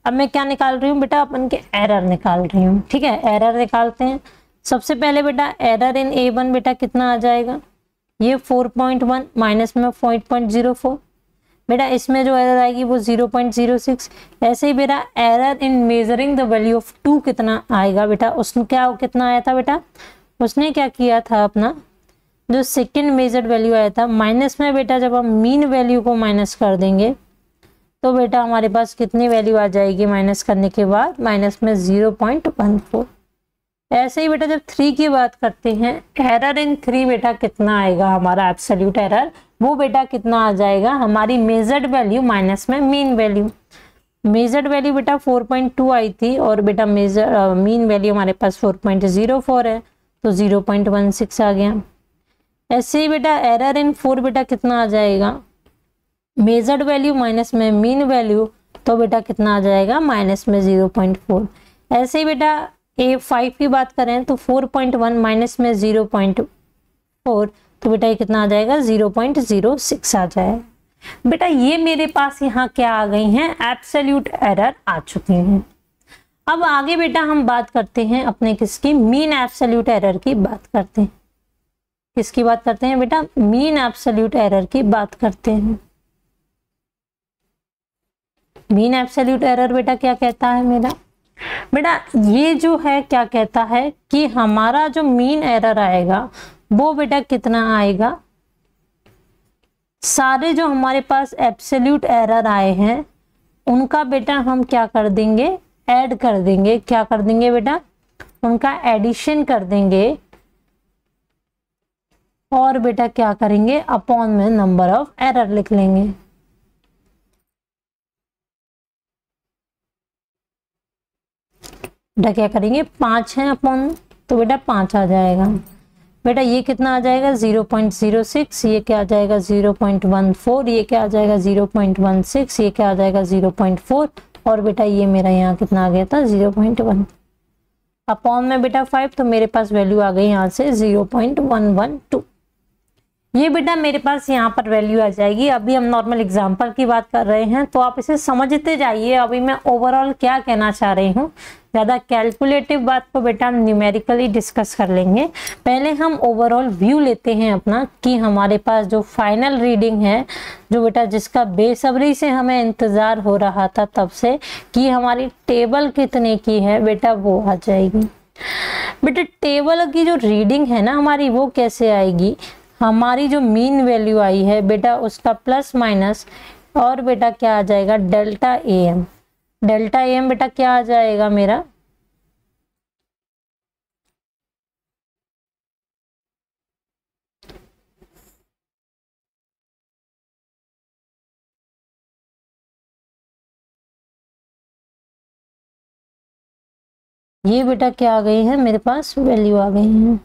अब मैं क्या निकाल रही हूँ बेटा, अपन के एरर निकाल रही हूँ। ठीक है, एरर निकालते हैं। सबसे पहले बेटा एरर इन A1 बेटा कितना आ जाएगा, ये 4.1 माइनस में 0.04 बेटा, इसमें जो एरर आएगी वो 0.06। ऐसे ही बेटा error in measuring the value of 2 कितना आएगा बेटा, उसने क्या कितना आया था बेटा, उसने क्या किया था, अपना जो सेकंड मेजर्ड वैल्यू आया था माइनस में बेटा, जब हम मीन वैल्यू को माइनस कर देंगे तो बेटा हमारे पास कितनी वैल्यू आ जाएगी, माइनस करने के बाद माइनस में 0.14। ऐसे ही बेटा जब 3 की बात करते हैं, एरर इन 3 बेटा कितना आएगा हमारा एब्सोल्यूट एरर, वो बेटा कितना आ जाएगा, हमारी मेजर्ड वैल्यू माइनस में मीन वैल्यू। मेजर्ड वैल्यू बेटा 4.2 आई थी और बेटा मीन वैल्यू हमारे पास 4.04 है, तो 0.16 आ गया। ऐसे ही बेटा एरर इन 4 बेटा कितना आ जाएगा, मेजर्ड वैल्यू माइनस में मीन वैल्यू, तो बेटा कितना आ जाएगा, माइनस में 0.4। ऐसे ही बेटा A5 की बात करें तो 4.1 माइनस में 0.4, तो बेटा ये कितना आ जाएगा, 0.06 आ जाएगा। बेटा ये मेरे पास यहाँ क्या आ गई हैं, एब्सोल्यूट एरर आ चुकी हैं। अब आगे बेटा हम बात करते हैं अपने किसकी, मीन एब्सोल्यूट एरर की बात करते हैं। किसकी बात करते हैं बेटा, मीन एब्सोल्यूट एरर की बात करते हैं। मीन एब्सोल्यूट एरर बेटा क्या कहता है मेरा, बेटा ये जो है क्या कहता है कि हमारा जो मीन एरर आएगा वो बेटा कितना आएगा, सारे जो हमारे पास एब्सोल्यूट एरर आए हैं उनका बेटा हम क्या कर देंगे, ऐड कर देंगे। क्या कर देंगे बेटा, उनका एडिशन कर देंगे और बेटा क्या करेंगे, अपॉन में नंबर ऑफ एरर लिख लेंगे। बेटा क्या करेंगे, 5 है अपॉन, तो बेटा 5 आ जाएगा। बेटा ये कितना आ जाएगा, 0.06, ये क्या आ जाएगा 0.14, ये क्या आ जाएगा 0.16, ये क्या आ जाएगा 0.4, और बेटा ये मेरा यहाँ कितना आ गया था 0.1 अपॉन में बेटा 5, तो मेरे पास वैल्यू आ गई यहाँ से 0.112। ये बेटा मेरे पास यहाँ पर वैल्यू आ जाएगी। अभी हम नॉर्मल एग्जांपल की बात कर रहे हैं, तो आप इसे समझते जाइए। अभी मैं ओवरऑल क्या कहना चाह रही हूँ, ज़्यादा कैलकुलेटिव बात को बेटा हम न्यूमेरिकली डिस्कस कर लेंगे। पहले हम ओवरऑल व्यू लेते हैं अपना, कि हमारे पास जो फाइनल रीडिंग है, जो बेटा जिसका बेसब्री से हमें इंतज़ार हो रहा था तब से, कि हमारी टेबल कितने की है बेटा, वो आ जाएगी। बेटा टेबल की जो रीडिंग है ना हमारी, वो कैसे आएगी, हमारी जो मीन वैल्यू आई है बेटा उसका प्लस माइनस, और बेटा क्या आ जाएगा, डेल्टा ए एम। डेल्टा ए एम बेटा क्या आ जाएगा मेरा, ये बेटा क्या आ गई है मेरे पास, वैल्यू आ गई है।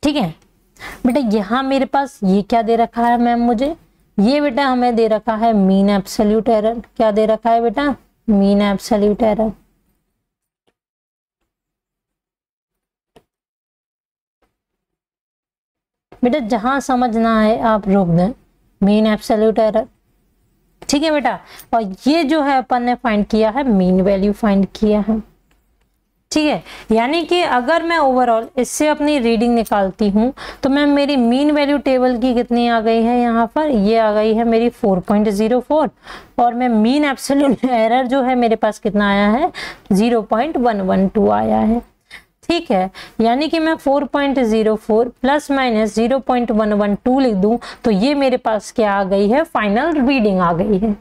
ठीक है बेटा, यहाँ मेरे पास ये क्या दे रखा है मैम मुझे, ये बेटा हमें दे रखा है मीन एब्सोल्यूट एरर। क्या दे रखा है बेटा, मीन एब्सोल्यूट एरर। बेटा जहां समझना है आप रोक दें, मीन एब्सोल्यूट एरर। ठीक है बेटा, और ये जो है अपन ने फाइंड किया है, मीन वैल्यू फाइंड किया है। ठीक है, यानी कि अगर मैं ओवरऑल इससे अपनी रीडिंग निकालती हूँ तो मैं, मेरी मीन वैल्यू टेबल की कितनी आ गई है यहाँ पर, ये आ गई है मेरी 4.04, और मैं मीन एब्सोल्यूट एरर जो है मेरे पास कितना आया है, 0.112 आया है। ठीक है, यानी कि मैं 4.04 प्लस माइनस 0.112 लिख दूं तो ये मेरे पास क्या आ गई है, फाइनल रीडिंग आ गई है।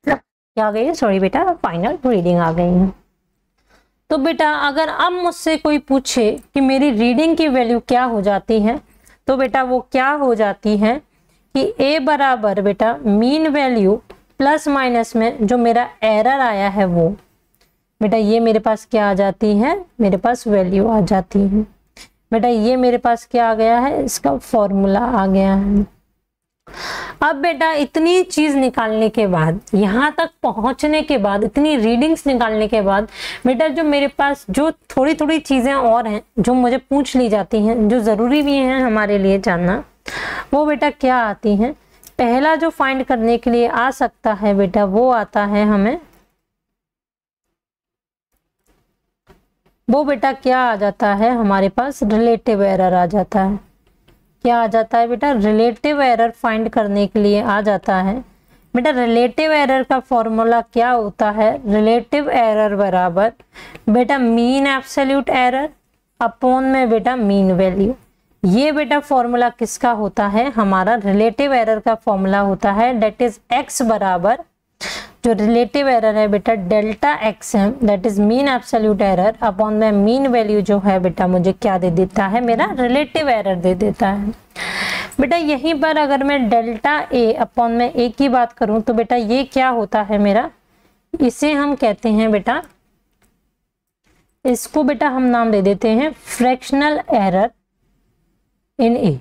क्या आ गई है, सॉरी बेटा, फाइनल रीडिंग आ गई है। तो बेटा अगर अब मुझसे कोई पूछे कि मेरी रीडिंग की वैल्यू क्या हो जाती है, तो बेटा वो क्या हो जाती है कि a बराबर बेटा मीन वैल्यू प्लस माइनस में जो मेरा एरर आया है वो बेटा, ये मेरे पास क्या आ जाती है, मेरे पास वैल्यू आ जाती है। बेटा ये मेरे पास क्या आ गया है, इसका फॉर्मूला आ गया है। अब बेटा इतनी चीज निकालने के बाद, यहाँ तक पहुंचने के बाद, इतनी रीडिंग्स निकालने के बाद बेटा जो मेरे पास जो थोड़ी थोड़ी चीजें और हैं जो मुझे पूछ ली जाती हैं, जो जरूरी भी हैं हमारे लिए जानना, वो बेटा क्या आती हैं। पहला जो फाइंड करने के लिए आ सकता है बेटा, वो आता है हमें, वो बेटा क्या आ जाता है हमारे पास, रिलेटिव एरर आ जाता है। क्या आ जाता है बेटा, रिलेटिव एरर फाइंड करने के लिए आ जाता है। बेटा रिलेटिव एरर का फॉर्मूला क्या होता है, रिलेटिव एरर बराबर बेटा मीन एब्सोल्यूट एरर अपॉन में बेटा मीन वैल्यू। ये बेटा फॉर्मूला किसका होता है, हमारा रिलेटिव एरर का फॉर्मूला होता है, दैट इज एक्स बराबर, जो रिलेटिव एरर है बेटा delta x M, that is mean absolute error upon में मीन वैल्यू जो है बेटा मुझे क्या दे देता है, मेरा रिलेटिव एरर दे देता है। बेटा यहीं पर अगर मैं डेल्टा ए अपॉन में ए की बात करूं तो बेटा ये क्या होता है मेरा, इसे हम कहते हैं बेटा, इसको बेटा हम नाम दे देते हैं फ्रैक्शनल एरर इन ए,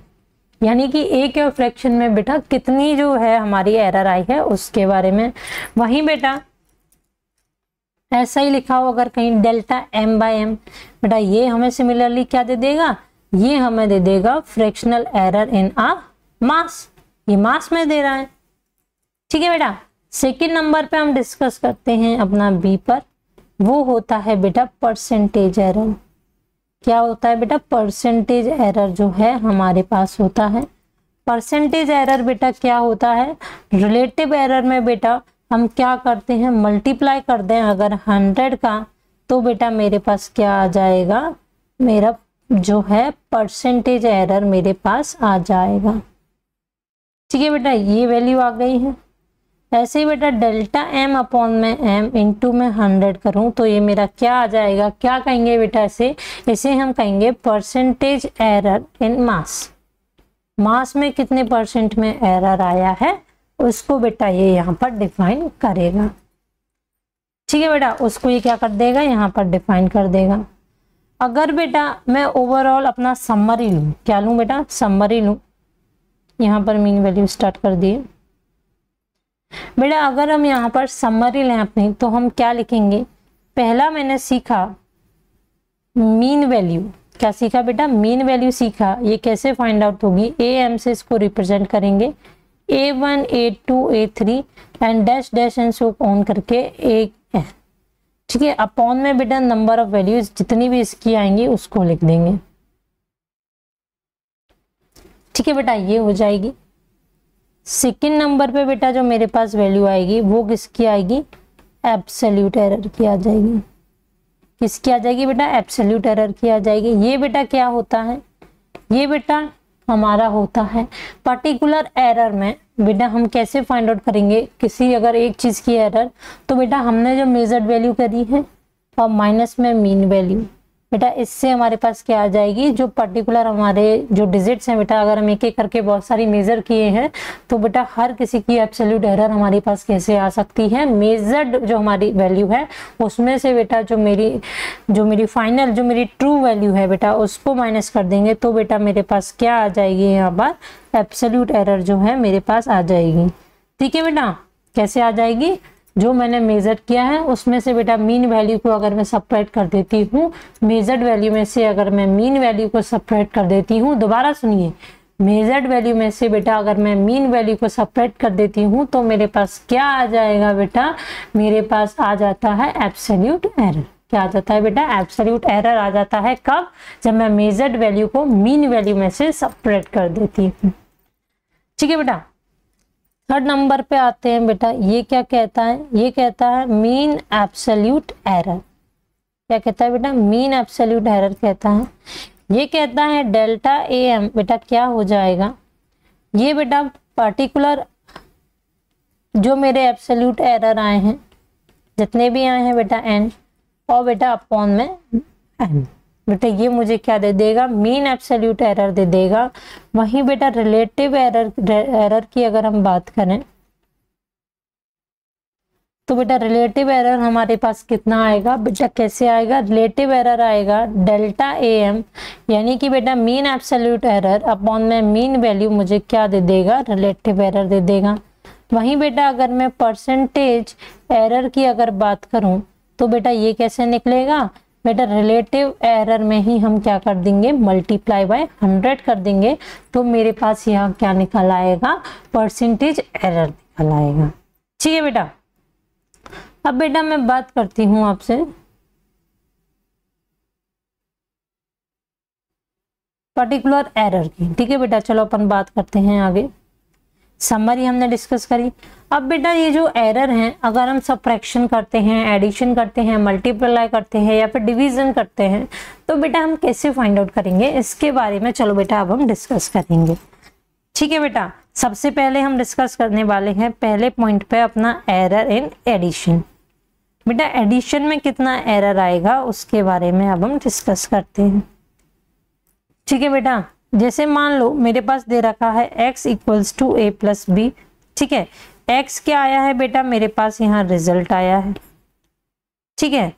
यानी कि ए के फ्रैक्शन में बेटा कितनी जो है हमारी एरर आई है उसके बारे में। वहीं बेटा ऐसा ही लिखा हो अगर कहीं डेल्टा एम बाय एम, बेटा ये हमें सिमिलरली क्या दे देगा, ये हमें दे देगा फ्रैक्शनल एरर इन आ मास, ये मास में दे रहा है। ठीक है बेटा, सेकेंड नंबर पे हम डिस्कस करते हैं अपना बी पर, वो होता है बेटा परसेंटेज एरर। क्या होता है बेटा, परसेंटेज एरर जो है हमारे पास होता है। परसेंटेज एरर बेटा क्या होता है, रिलेटिव एरर में बेटा हम क्या करते हैं, मल्टीप्लाई कर दें अगर 100 का, तो बेटा मेरे पास क्या आ जाएगा, मेरा जो है परसेंटेज एरर मेरे पास आ जाएगा। ठीक है बेटा, ये वैल्यू आ गई है। ऐसे ही बेटा डेल्टा एम अपॉन में एम इंटू में 100 करूं तो ये मेरा क्या आ जाएगा, क्या कहेंगे बेटा इसे हम कहेंगे परसेंटेज एरर इन मास। मास में कितने परसेंट में एरर आया है उसको बेटा ये यहाँ पर डिफाइन करेगा। ठीक है बेटा, उसको ये क्या कर देगा, यहाँ पर डिफाइन कर देगा। अगर बेटा मैं ओवरऑल अपना समरी लूँ, क्या लूँ बेटा, समरी लूँ, यहाँ पर मीन वैल्यू स्टार्ट कर दिए बेटा। अगर हम यहाँ पर समरी लें अपनी तो हम क्या लिखेंगे, पहला मैंने सीखा मीन वैल्यू, क्या सीखा बेटा, मीन वैल्यू सीखा। ये कैसे फाइंड आउट होगी, ए एम से इसको रिप्रेजेंट करेंगे, A1 A2 A3 and dash dash and so on करके एक, ठीक है। अपॉन में बेटा नंबर ऑफ वैल्यूज जितनी भी इसकी आएंगी उसको लिख देंगे, ठीक है बेटा, ये हो जाएगी। सेकंड नंबर पे बेटा जो मेरे पास वैल्यू आएगी वो किसकी आएगी, एब्सोल्यूट एरर की आ जाएगी। किसकी आ जाएगी बेटा, एब्सोल्यूट एरर की आ जाएगी। ये बेटा क्या होता है, ये बेटा हमारा होता है पर्टिकुलर एरर में। बेटा हम कैसे फाइंड आउट करेंगे किसी अगर एक चीज की एरर, तो बेटा हमने जो मेजर्ड वैल्यू करी है और माइनस में मीन वैल्यू, बेटा इससे हमारे पास क्या आ जाएगी, जो पर्टिकुलर हमारे जो डिजिट्स हैं बेटा, अगर हम एक एक करके बहुत सारी मेजर किए हैं तो बेटा हर किसी की एब्सोल्यूट एरर हमारे पास कैसे आ सकती है, मेजर्ड जो हमारी वैल्यू है उसमें से बेटा जो मेरी फाइनल जो मेरी ट्रू वैल्यू है बेटा उसको माइनस कर देंगे, तो बेटा मेरे पास क्या आ जाएगी, यहाँ पर एब्सोल्यूट एरर जो है मेरे पास आ जाएगी। ठीक है बेटा, कैसे आ जाएगी, जो मैंने मेजर किया है उसमें से बेटा मीन वैल्यू को अगर मैं सबट्रैक्ट कर देती हूँ, मेजर्ड वैल्यू में से अगर मैं मीन वैल्यू को सबट्रैक्ट कर देती हूँ, दोबारा सुनिए, मेजर्ड वैल्यू में से बेटा अगर मैं मीन वैल्यू को सबट्रैक्ट कर देती हूँ तो मेरे पास क्या आ जाएगा बेटा, मेरे पास आ जाता है एब्सोल्यूट एरर। क्या आ जाता है बेटा, एब्सोल्यूट एरर आ जाता है। कब, जब मैं मेजर्ड वैल्यू को मीन वैल्यू में से सबट्रैक्ट कर देती हूँ। ठीक है बेटा, थर्ड नंबर पे आते हैं बेटा, ये क्या कहता है, ये कहता है मीन एब्सोल्यूट एरर। क्या कहता है बेटा, मीन एब्सोल्यूट एरर कहता है। ये कहता है डेल्टा ए एम बेटा क्या हो जाएगा, ये बेटा पर्टिकुलर जो मेरे एब्सोल्यूट एरर आए हैं जितने भी आए हैं बेटा एन, और बेटा अपॉन में एन, बेटा ये मुझे क्या दे देगा, मीन एब्सोल्यूट एरर दे देगा। वहीं बेटा रिलेटिव एरर की अगर हम बात करें तो बेटा रिलेटिव एरर हमारे पास कितना आएगा बेटा, कैसे आएगा, रिलेटिव एरर आएगा डेल्टा ए एम, यानी कि बेटा मीन एब्सोल्यूट एरर अपॉन में मीन वैल्यू मुझे क्या दे देगा, रिलेटिव एरर दे देगा। वहीं बेटा अगर मैं परसेंटेज एरर की अगर बात करूं तो बेटा ये कैसे निकलेगा, बेटा रिलेटिव एरर में ही हम क्या कर देंगे, मल्टीप्लाई बाय 100 कर देंगे, तो मेरे पास यहाँ क्या निकल आएगा, परसेंटेज एरर निकल आएगा। ठीक है बेटा, अब बेटा मैं बात करती हूँ आपसे पर्टिकुलर एरर की। ठीक है बेटा, चलो अपन बात करते हैं आगे। समरी हमने डिस्कस करी। अब बेटा ये जो एरर हैं, अगर हम सबट्रैक्शन करते हैं, एडिशन करते हैं, मल्टीप्लाई करते हैं या फिर डिवीजन करते हैं, तो बेटा हम कैसे फाइंड आउट करेंगे, इसके बारे में चलो बेटा अब हम डिस्कस करेंगे। ठीक है बेटा, सबसे पहले हम डिस्कस करने वाले हैं पहले पॉइंट पे अपना एरर इन एडिशन। बेटा एडिशन में कितना एरर आएगा उसके बारे में अब हम डिस्कस करते हैं। ठीक है बेटा, जैसे मान लो मेरे पास दे रखा है x equals to a plus B. ठीक है, x क्या आया है बेटा, मेरे पास यहाँ रिजल्ट आया है। ठीक है,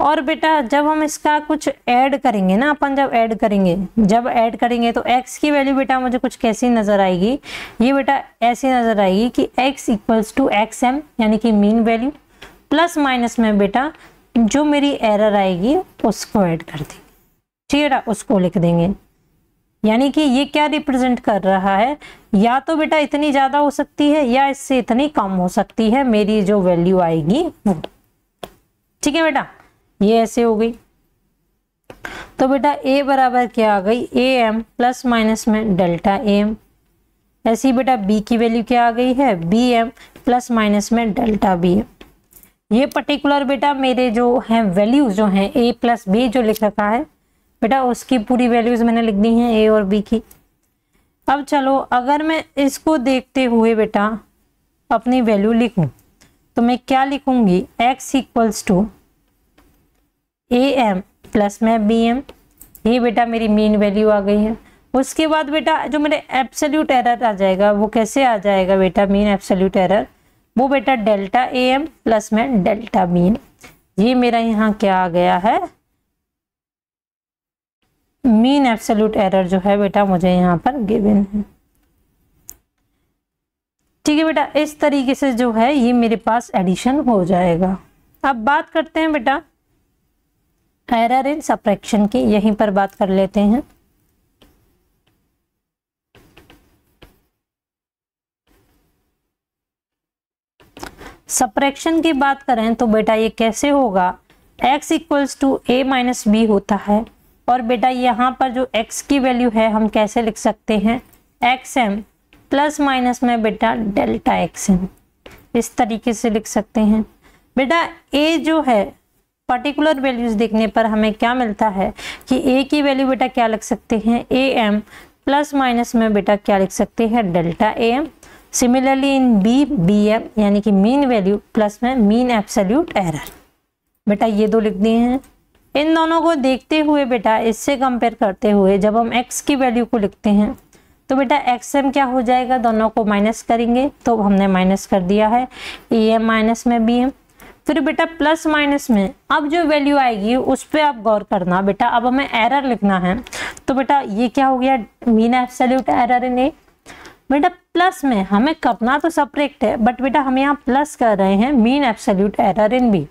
और बेटा जब हम इसका कुछ ऐड करेंगे ना, अपन जब ऐड करेंगे तो x की वैल्यू बेटा मुझे कुछ कैसी नजर आएगी, ये बेटा ऐसी नजर आएगी कि x equals to X M, यानी कि मीन वैल्यू, प्लस माइनस में बेटा जो मेरी एरर आएगी उसको ऐड कर देंगे। ठीक है बेटा, उसको लिख देंगे। यानी कि ये क्या रिप्रेजेंट कर रहा है, या तो बेटा इतनी ज्यादा हो सकती है या इससे इतनी कम हो सकती है मेरी जो वैल्यू आएगी वो। ठीक है बेटा, ये ऐसे हो गई। तो बेटा a बराबर क्या आ गई, ए एम प्लस माइनस में डेल्टा ए एम। ऐसी बेटा b की वैल्यू क्या आ गई है, बी एम प्लस माइनस में डेल्टा बी एम। ये पर्टिकुलर बेटा मेरे जो हैं वैल्यूज जो हैं a प्लस बी जो लिख रखा है बेटा, उसकी पूरी वैल्यूज मैंने लिख दी हैं a और b की। अब चलो अगर मैं इसको देखते हुए बेटा अपनी वैल्यू लिखूं तो मैं क्या लिखूंगी, x equals to A M plus में बी एम। ये बेटा मेरी मीन वैल्यू आ गई है। उसके बाद बेटा जो मेरे एब्सोल्यूट एरर आ जाएगा वो कैसे आ जाएगा बेटा, मीन एब्सोल्यूट एरर, वो बेटा डेल्टा ए एम प्लस में डेल्टा बी एम। ये मेरा यहाँ क्या आ गया है, मीन एब्सोल्यूट एरर जो है बेटा मुझे यहाँ पर गिवन है। ठीक है बेटा, इस तरीके से जो है ये मेरे पास एडिशन हो जाएगा। अब बात करते हैं बेटा एरर इन सब्ट्रैक्शन की यहीं पर बात कर लेते हैं। सब्ट्रैक्शन की बात करें तो बेटा ये कैसे होगा, x equals to a minus B होता है और बेटा यहाँ पर जो x की वैल्यू है हम कैसे लिख सकते हैं, xm प्लस माइनस में बेटा डेल्टा xm, इस तरीके से लिख सकते हैं। बेटा a जो है पर्टिकुलर वैल्यूज देखने पर हमें क्या मिलता है कि a की वैल्यू बेटा क्या लिख सकते हैं, am प्लस माइनस में बेटा क्या लिख सकते हैं, delta am। Similarly in b bm यानी कि मीन वैल्यू प्लस में मीन एब्सोल्यूट एरर, बेटा ये दो लिख दिए हैं। इन दोनों को देखते हुए बेटा इससे कंपेयर करते हुए जब हम x की वैल्यू को लिखते हैं तो बेटा xm क्या हो जाएगा, दोनों को माइनस करेंगे तो हमने माइनस कर दिया है am माइनस में bm। फिर बेटा प्लस माइनस में अब जो वैल्यू आएगी उस पर आप गौर करना बेटा, अब हमें एरर लिखना है तो बेटा ये क्या हो गया, मीन एब्सोल्यूट एरर इन ए। बेटा प्लस में हमें करना तो सब्ट्रैक्ट है बट बेटा हम यहाँ प्लस कर रहे हैं mean absolute error in B,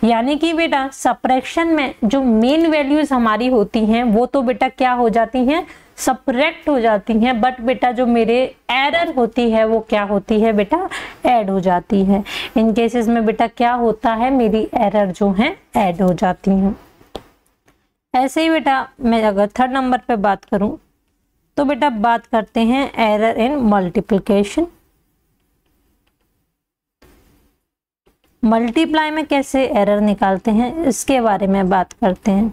यानी कि बेटा सब्ट्रैक्शन में जो मेन वैल्यूज हमारी होती हैं वो तो बेटा क्या हो जाती हैं, सब्ट्रैक्ट हो जाती हैं, बट बेटा जो मेरे एरर होती है वो क्या होती है बेटा, ऐड हो जाती है। इन केसेस में बेटा क्या होता है, मेरी एरर जो है ऐड हो जाती हैं। ऐसे ही बेटा मैं अगर थर्ड नंबर पे बात करूं तो बेटा बात करते हैं एरर इन मल्टीप्लिकेशन। मल्टीप्लाई में कैसे एरर निकालते हैं इसके बारे में बात करते हैं।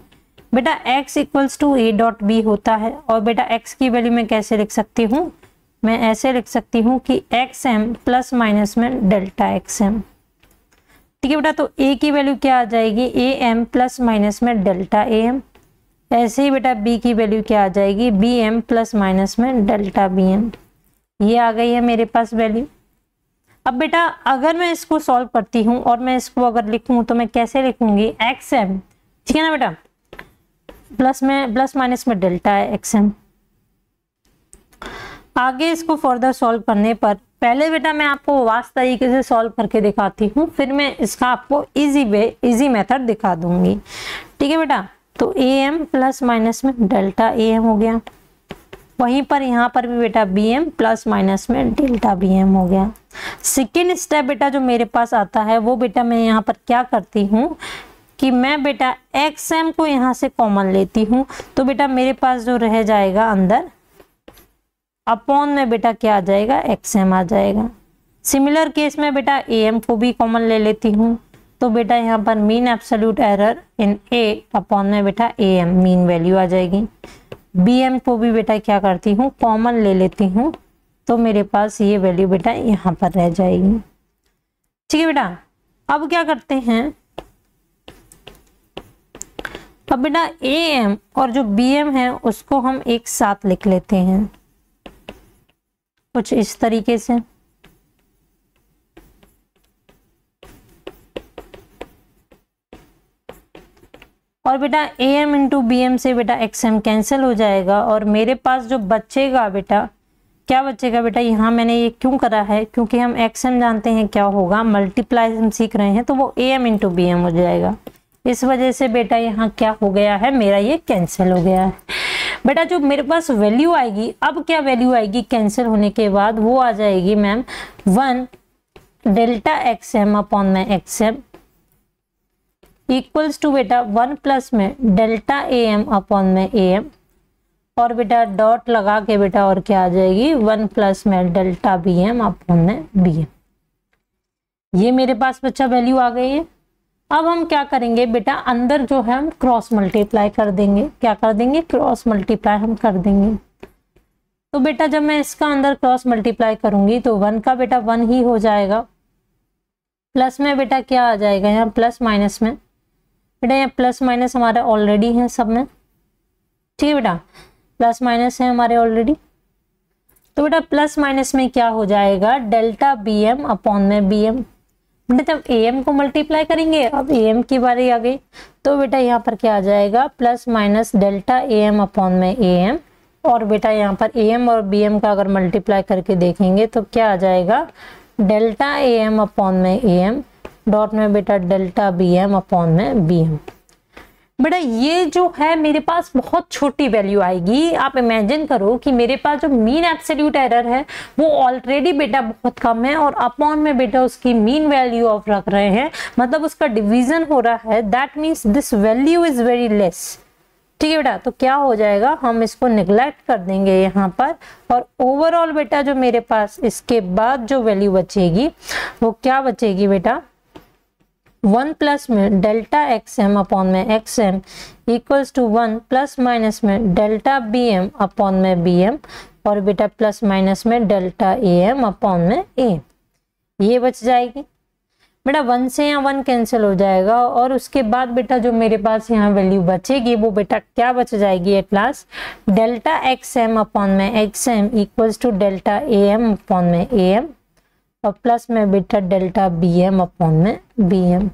बेटा x equals to a dot B होता है और बेटा x की वैल्यू मैं कैसे लिख सकती हूँ, मैं ऐसे लिख सकती हूँ कि xm प्लस माइनस में डेल्टा xm। ठीक है बेटा, तो a की वैल्यू क्या आ जाएगी, am प्लस माइनस में डेल्टा am। ऐसे ही बेटा b की वैल्यू क्या आ जाएगी, bm प्लस माइनस में डेल्टा bm। ये आ गई है मेरे पास वैल्यू। अब बेटा अगर मैं इसको सॉल्व करती हूँ और मैं इसको अगर लिखूँ तो मैं कैसे लिखूंगी, xm, ठीक है ना बेटा, प्लस माइनस में डेल्टा है xm। आगे इसको फर्दर सॉल्व करने पर पहले बेटा मैं आपको वास्ट तरीके से सॉल्व करके दिखाती हूँ, फिर मैं इसका आपको इजी मेथड दिखा दूंगी। ठीक है बेटा, तो am प्लस माइनस में डेल्टा am हो गया, वहीं पर यहाँ पर भी बेटा bm प्लस माइनस में डेल्टा bm हो गया। सेकेंड स्टेप बेटा जो मेरे पास आता है वो बेटा मैं यहाँ पर क्या करती हूँ कि मैं बेटा xm को यहाँ से कॉमन लेती हूँ, तो बेटा मेरे पास जो रह जाएगा अंदर अपॉन में बेटा क्या आ जाएगा, xm आ जाएगा। सिमिलर केस में बेटा am को भी कॉमन ले लेती हूँ, तो बेटा यहाँ पर mean absolute error in a upon में बेटा am मीन वैल्यू आ जाएगी। bm को भी बेटा क्या करती हूँ, कॉमन ले लेती हूँ, तो मेरे पास ये वैल्यू बेटा यहाँ पर रह जाएगी। ठीक है बेटा, अब क्या करते हैं, अब बेटा am और जो bm है उसको हम एक साथ लिख लेते हैं कुछ इस तरीके से। और बेटा am इंटू bm से बेटा xm कैंसिल हो जाएगा और मेरे पास जो बचेगा बेटा, क्या बचेगा बेटा, यहाँ मैंने ये क्यों करा है, क्योंकि हम xm जानते हैं क्या होगा, मल्टीप्लाई हम सीख रहे हैं, तो वो am इंटू bm हो जाएगा। इस वजह से बेटा यहाँ क्या हो गया है, मेरा ये कैंसिल हो गया है। बेटा जो मेरे पास वैल्यू आएगी, अब क्या वैल्यू आएगी कैंसिल होने के बाद, वो आ जाएगी मैम 1 डेल्टा xm अपॉन में xm इक्वल्स टू बेटा 1 प्लस में डेल्टा am अपॉन में am, और बेटा डॉट लगा के बेटा और क्या आ जाएगी 1 प्लस में डेल्टा bm अपॉन में bm। ये मेरे पास बच्चा वैल्यू आ गई है। अब हम क्या करेंगे बेटा, अंदर जो है हम क्रॉस मल्टीप्लाई कर देंगे। क्या कर देंगे, क्रॉस मल्टीप्लाई हम कर देंगे। तो बेटा जब मैं इसका अंदर क्रॉस मल्टीप्लाई करूंगी तो 1 का बेटा 1 ही हो जाएगा, प्लस में बेटा क्या आ जाएगा यहाँ प्लस माइनस में, बेटा यहाँ प्लस माइनस हमारे ऑलरेडी है सब में। ठीक है बेटा, प्लस माइनस है हमारे ऑलरेडी, तो बेटा प्लस माइनस में क्या हो जाएगा, डेल्टा bm अपॉन में bm। बेटा जब am को मल्टीप्लाई करेंगे, अब am की बारी आ गई, तो बेटा यहाँ पर क्या आ जाएगा plus minus delta am upon में am, और बेटा यहाँ पर am और bm का अगर मल्टीप्लाई करके देखेंगे तो क्या आ जाएगा डेल्टा am अपॉन में am डॉट में बेटा डेल्टा bm अपॉन में bm। बेटा ये जो है मेरे पास बहुत छोटी वैल्यू आएगी। आप इमेजिन करो कि मेरे पास जो मीन एब्सोल्यूट एरर है वो ऑलरेडी बेटा बहुत कम है और अपॉन में बेटा उसकी मीन वैल्यू ऑफ रख रहे हैं, मतलब उसका डिवीजन हो रहा है, that means this value is very less. ठीक है बेटा, तो क्या हो जाएगा, हम इसको निगलेक्ट कर देंगे यहाँ पर, और ओवरऑल बेटा जो मेरे पास इसके बाद जो वैल्यू बचेगी वो क्या बचेगी बेटा, 1 प्लस में डेल्टा एक्स एम अपॉन में x M equals to 1 plus minus में डेल्टा बी एम अपॉन में बी एम, और बेटा प्लस माइनस में डेल्टा ए एम अपॉन में ए, ये बच जाएगी बेटा। 1 से यहाँ 1 कैंसिल हो जाएगा, और उसके बाद बेटा जो मेरे पास यहाँ वैल्यू बचेगी वो बेटा क्या बच जाएगी at last, delta x M upon में x M equals to delta A M upon में ए एम, और प्लस में बेटा डेल्टा बी एम अपॉन में बी एम।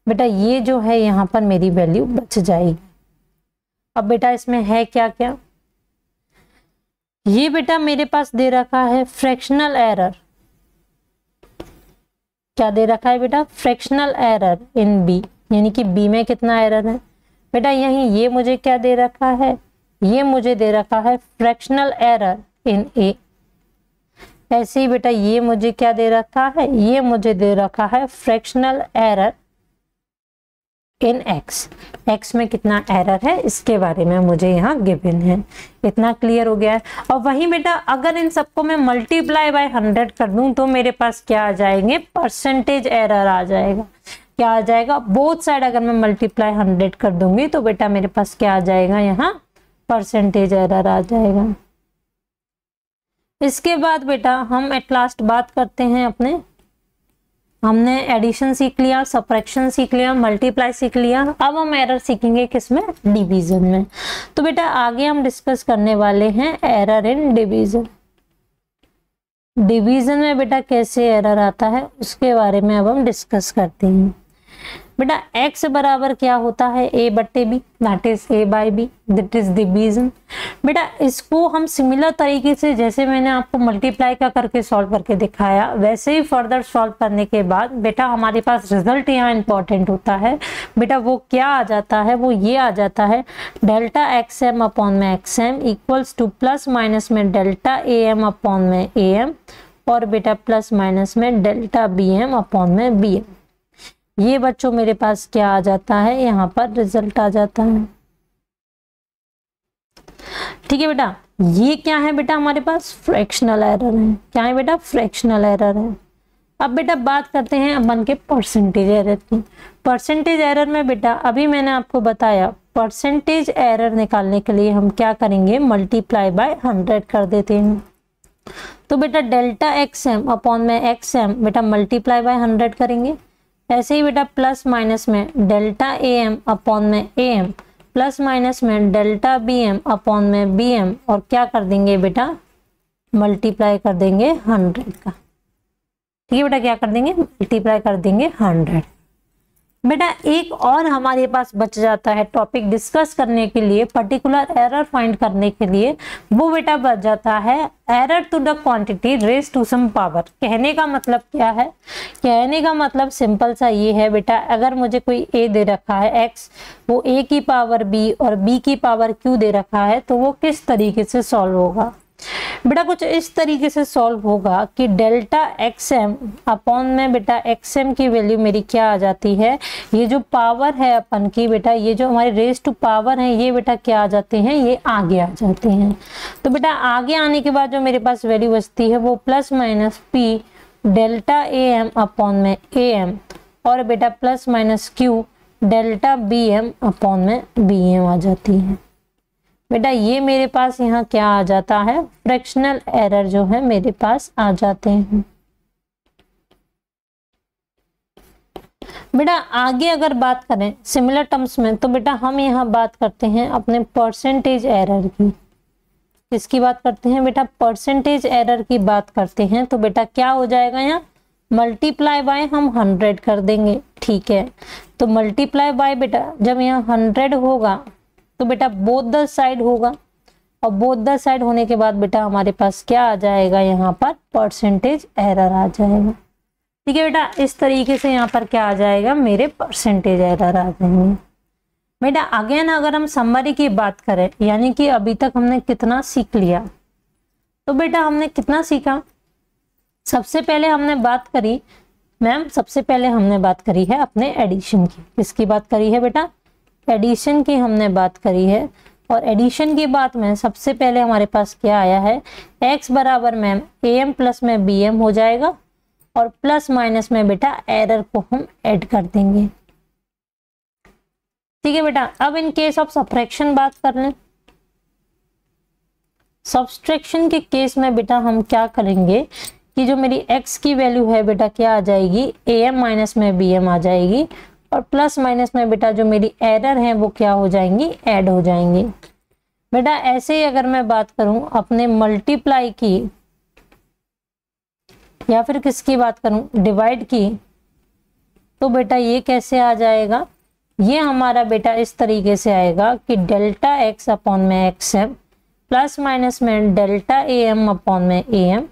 बेटा ये जो है यहाँ पर मेरी वैल्यू बच जाएगी। अब बेटा इसमें है क्या क्या, ये बेटा मेरे पास दे रखा है फ्रैक्शनल एरर। क्या दे रखा है बेटा, फ्रैक्शनल एरर इन बी, यानी कि बी में कितना एरर है बेटा, यही ये मुझे क्या दे रखा है, ये मुझे दे रखा है फ्रैक्शनल एरर इन ए। ऐसे ही बेटा ये मुझे क्या दे रखा है, ये मुझे दे रखा है fractional error in x. X में कितना एरर है इसके बारे में मुझे यहाँ गिवन है। इतना क्लियर हो गया है। और वहीं बेटा अगर इन सबको मैं मल्टीप्लाई बाय 100 कर दूं तो मेरे पास क्या आ जाएंगे, परसेंटेज एरर आ जाएगा। क्या आ जाएगा, बोथ साइड अगर मैं मल्टीप्लाई 100 कर दूंगी तो बेटा मेरे पास क्या आ जाएगा, यहाँ परसेंटेज एरर आ जाएगा। इसके बाद बेटा हम एट लास्ट बात करते हैं अपने, हमने एडिशन सीख लिया, सबट्रैक्शन सीख लिया, मल्टीप्लाई सीख लिया, अब हम एरर सीखेंगे किसमें, डिवीजन में। तो बेटा आगे हम डिस्कस करने वाले हैं एरर इन डिवीजन। डिवीजन में बेटा कैसे एरर आता है उसके बारे में अब हम डिस्कस करते हैं। बेटा x बराबर क्या होता है, a बट्टे b, that is a by b, that is division. बेटा इसको हम सिमिलर तरीके से जैसे मैंने आपको मल्टीप्लाई का करके सॉल्व करके दिखाया वैसे ही फर्दर सॉल्व करने के बाद बेटा हमारे पास रिजल्ट यहाँ इंपॉर्टेंट होता है। बेटा वो क्या आ जाता है, वो ये आ जाता है डेल्टा एक्स एम अपॉन में x M equals to plus minus में डेल्टा ए एम अपॉन में ए एम, और बेटा प्लस माइनस में डेल्टा बी एम अपॉन में बी एम। ये बच्चों मेरे पास क्या आ जाता है, यहाँ पर रिजल्ट आ जाता है। ठीक है बेटा, ये क्या है बेटा, हमारे पास फ्रैक्शनल एरर है। क्या है बेटा, फ्रैक्शनल एरर है। अब बेटा बात करते हैं अपन के परसेंटेज एरर की। परसेंटेज एरर में बेटा अभी मैंने आपको बताया परसेंटेज एरर निकालने के लिए हम क्या करेंगे, मल्टीप्लाई बाय 100 कर देते हैं। तो बेटा डेल्टा एक्स एम अपॉन में एक्स एम बेटा मल्टीप्लाई बाय 100 करेंगे। ऐसे ही बेटा प्लस माइनस में डेल्टा ए एम अपॉन में ए एम प्लस माइनस में डेल्टा बी एम अपॉन में बी एम, और क्या कर देंगे बेटा, मल्टीप्लाई कर देंगे 100 का। ठीक है बेटा, क्या कर देंगे, मल्टीप्लाई कर देंगे 100। बेटा एक और हमारे पास बच जाता है टॉपिक डिस्कस करने के लिए, पर्टिकुलर एरर फाइंड करने के लिए, वो बेटा बच जाता है error to the quantity raise to some power. कहने का मतलब क्या है, कहने का मतलब सिंपल सा ये है बेटा, अगर मुझे कोई a दे रखा है x, वो a की पावर b और b की पावर q दे रखा है, तो वो किस तरीके से सॉल्व होगा बेटा, कुछ इस तरीके से सॉल्व होगा कि डेल्टा एक्स एम अपॉन में बेटा एक्स एम की वैल्यू मेरी क्या आ जाती है, ये जो पावर है अपन की बेटा, ये जो हमारे रेज टू पावर है ये बेटा क्या आ जाते हैं, ये आगे आ जाते हैं। तो बेटा आगे आने के बाद जो मेरे पास वैल्यू बचती है वो plus minus P delta A M upon में ए एम, और बेटा plus minus Q delta B M upon में बी एम आ जाती है। बेटा ये मेरे पास यहाँ क्या आ जाता है, फ्रैक्शनल एरर जो है मेरे पास आ जाते हैं। बेटा आगे अगर बात करें सिमिलर टर्म्स में, तो बेटा हम यहाँ बात करते हैं अपने परसेंटेज एरर की। किसकी बात करते हैं बेटा, परसेंटेज एरर की बात करते हैं। तो बेटा क्या हो जाएगा, यहाँ मल्टीप्लाई बाय हम 100 कर देंगे। ठीक है, तो मल्टीप्लाई बाय बेटा जब यहाँ 100 होगा तो बेटा बोथ द साइड होगा, और बोथ द साइड होने के बाद बेटा हमारे पास क्या आ जाएगा, यहाँ पर परसेंटेज एरर आ जाएगा। ठीक है बेटा, इस तरीके से यहाँ पर क्या आ जाएगा, मेरे परसेंटेज एरर आ जाएंगे। बेटा अगेन अगर हम समरी की बात करें, यानी कि अभी तक हमने कितना सीख लिया, तो बेटा हमने कितना सीखा, सबसे पहले हमने बात करी मैम, सबसे पहले हमने बात करी है अपने एडिशन की। किसकी बात करी है बेटा, एडिशन की हमने बात करी है। और एडिशन की बात में सबसे पहले हमारे पास क्या आया है, x बराबर मैम am प्लस में bm हो जाएगा, और प्लस माइनस में बेटा एरर को हम ऐड कर देंगे। ठीक है बेटा, अब इन केस ऑफ सब्ट्रैक्शन बात कर लें। सब्ट्रैक्शन के केस में बेटा हम क्या करेंगे कि जो मेरी x की वैल्यू है बेटा क्या आ जाएगी, am माइनस में bm आ जाएगी, और प्लस माइनस में बेटा जो मेरी एरर है वो क्या हो जाएंगी, ऐड हो जाएंगी। बेटा ऐसे ही अगर मैं बात करूं अपने मल्टीप्लाई की, या फिर किसकी बात करूं, डिवाइड की, तो बेटा ये कैसे आ जाएगा, ये हमारा बेटा इस तरीके से आएगा कि डेल्टा x अपॉन में xm प्लस माइनस में डेल्टा am अपॉन में am,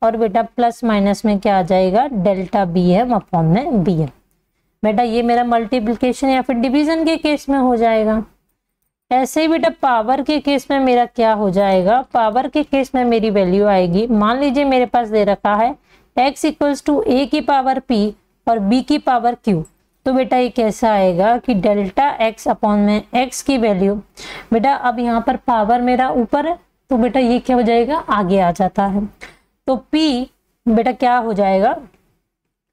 और बेटा प्लस माइनस में क्या आ जाएगा, डेल्टा bm अपॉन में bm। बेटा ये मेरा मल्टीप्लिकेशन या फिर डिवीजन के केस में हो जाएगा। ऐसे ही बेटा पावर के केस में मेरा क्या हो जाएगा, पावर के केस में मेरी वैल्यू आएगी, मान लीजिए मेरे पास दे रखा है x इक्वल्स टू a की पावर p और b की पावर q, तो बेटा ये कैसा आएगा कि डेल्टा x अपॉन में x की वैल्यू, बेटा अब यहाँ पर पावर मेरा ऊपर है तो बेटा ये क्या हो जाएगा, आगे आ जाता है, तो p बेटा क्या हो जाएगा,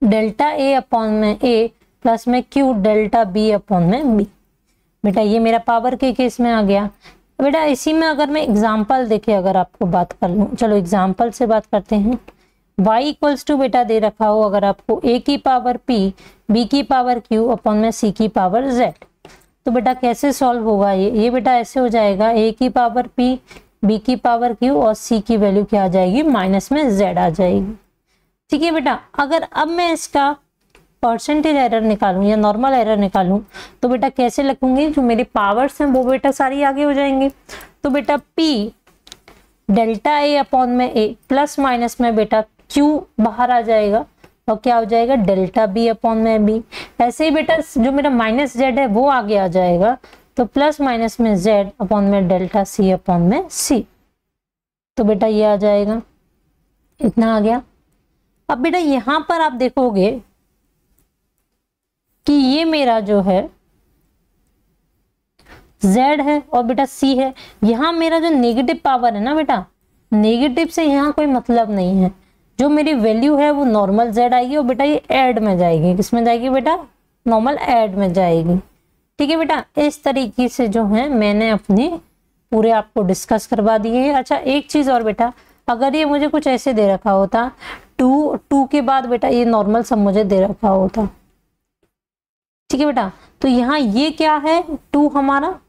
डेल्टा a अपॉन में a प्लस में q डेल्टा b अपॉन में b। बेटा ये मेरा पावर के केस में आ गया। बेटा इसी में अगर मैं एग्जांपल देखे अगर आपको बात कर लूँ, चलो एग्जांपल से बात करते हैं। y इक्वल्स टू बेटा दे रखा हो अगर आपको a की पावर p, b की पावर q अपॉन में c की पावर z, तो बेटा कैसे सॉल्व होगा ये बेटा ऐसे हो जाएगा, a की पावर p, b की पावर q और c की वैल्यू क्या आ जाएगी, माइनस में z आ जाएगी। ठीक है बेटा, अगर अब मैं इसका परसेंटेज एरर निकालूं या नॉर्मल एरर निकालूं, तो बेटा कैसे लिखूंगी, जो मेरी पावर्स हैं वो बेटा सारी आगे हो जाएंगी, तो बेटा p डेल्टा a अपॉन में a प्लस माइनस में बेटा q बाहर आ जाएगा, और क्या हो जाएगा, डेल्टा b अपॉन में b। ऐसे ही बेटा जो मेरा माइनस z है वो आगे आ जाएगा, तो प्लस माइनस में z अपॉन में डेल्टा c अपॉन में c, तो बेटा ये आ जाएगा, इतना आ गया। अब बेटा यहां पर आप देखोगे कि ये मेरा जो है z है और बेटा c है, यहाँ मेरा जो नेगेटिव पावर है ना बेटा, नेगेटिव से यहाँ कोई मतलब नहीं है, जो मेरी वैल्यू है वो नॉर्मल z आएगी, और बेटा ये ऐड में जाएगी, किसमें जाएगी बेटा, नॉर्मल ऐड में जाएगी। ठीक है बेटा, इस तरीके से जो है मैंने अपने पूरे आपको डिस्कस करवा दिए हैं। अच्छा एक चीज और बेटा, अगर ये मुझे कुछ ऐसे दे रखा होता, टू के बाद बेटा ये नॉर्मल सब मुझे दे रखा होता, ठीक है बेटा, तो यहाँ ये क्या है, 2 हमारा,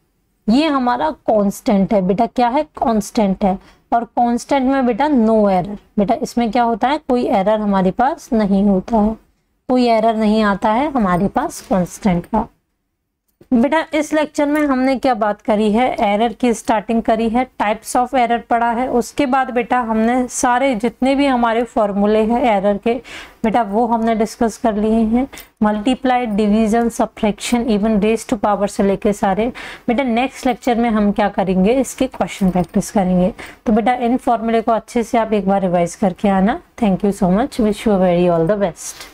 ये हमारा कांस्टेंट है बेटा, क्या है, कांस्टेंट है, और कांस्टेंट में बेटा नो एरर, बेटा इसमें क्या होता है, कोई एरर हमारे पास नहीं होता है, कोई एरर नहीं आता है हमारे पास कांस्टेंट का। बेटा इस लेक्चर में हमने क्या बात करी है, एरर की स्टार्टिंग करी है, टाइप्स ऑफ एरर पढ़ा है, उसके बाद बेटा हमने सारे जितने भी हमारे फॉर्मूले हैं एरर के बेटा वो हमने डिस्कस कर लिए हैं, multiply, division, subtraction, even raise to power से लेके सारे। बेटा नेक्स्ट लेक्चर में हम क्या करेंगे, इसके क्वेश्चन प्रैक्टिस करेंगे, तो बेटा इन फॉर्मूले को अच्छे से आप एक बार रिवाइज करके आना। Thank you so much, wish you very all the best.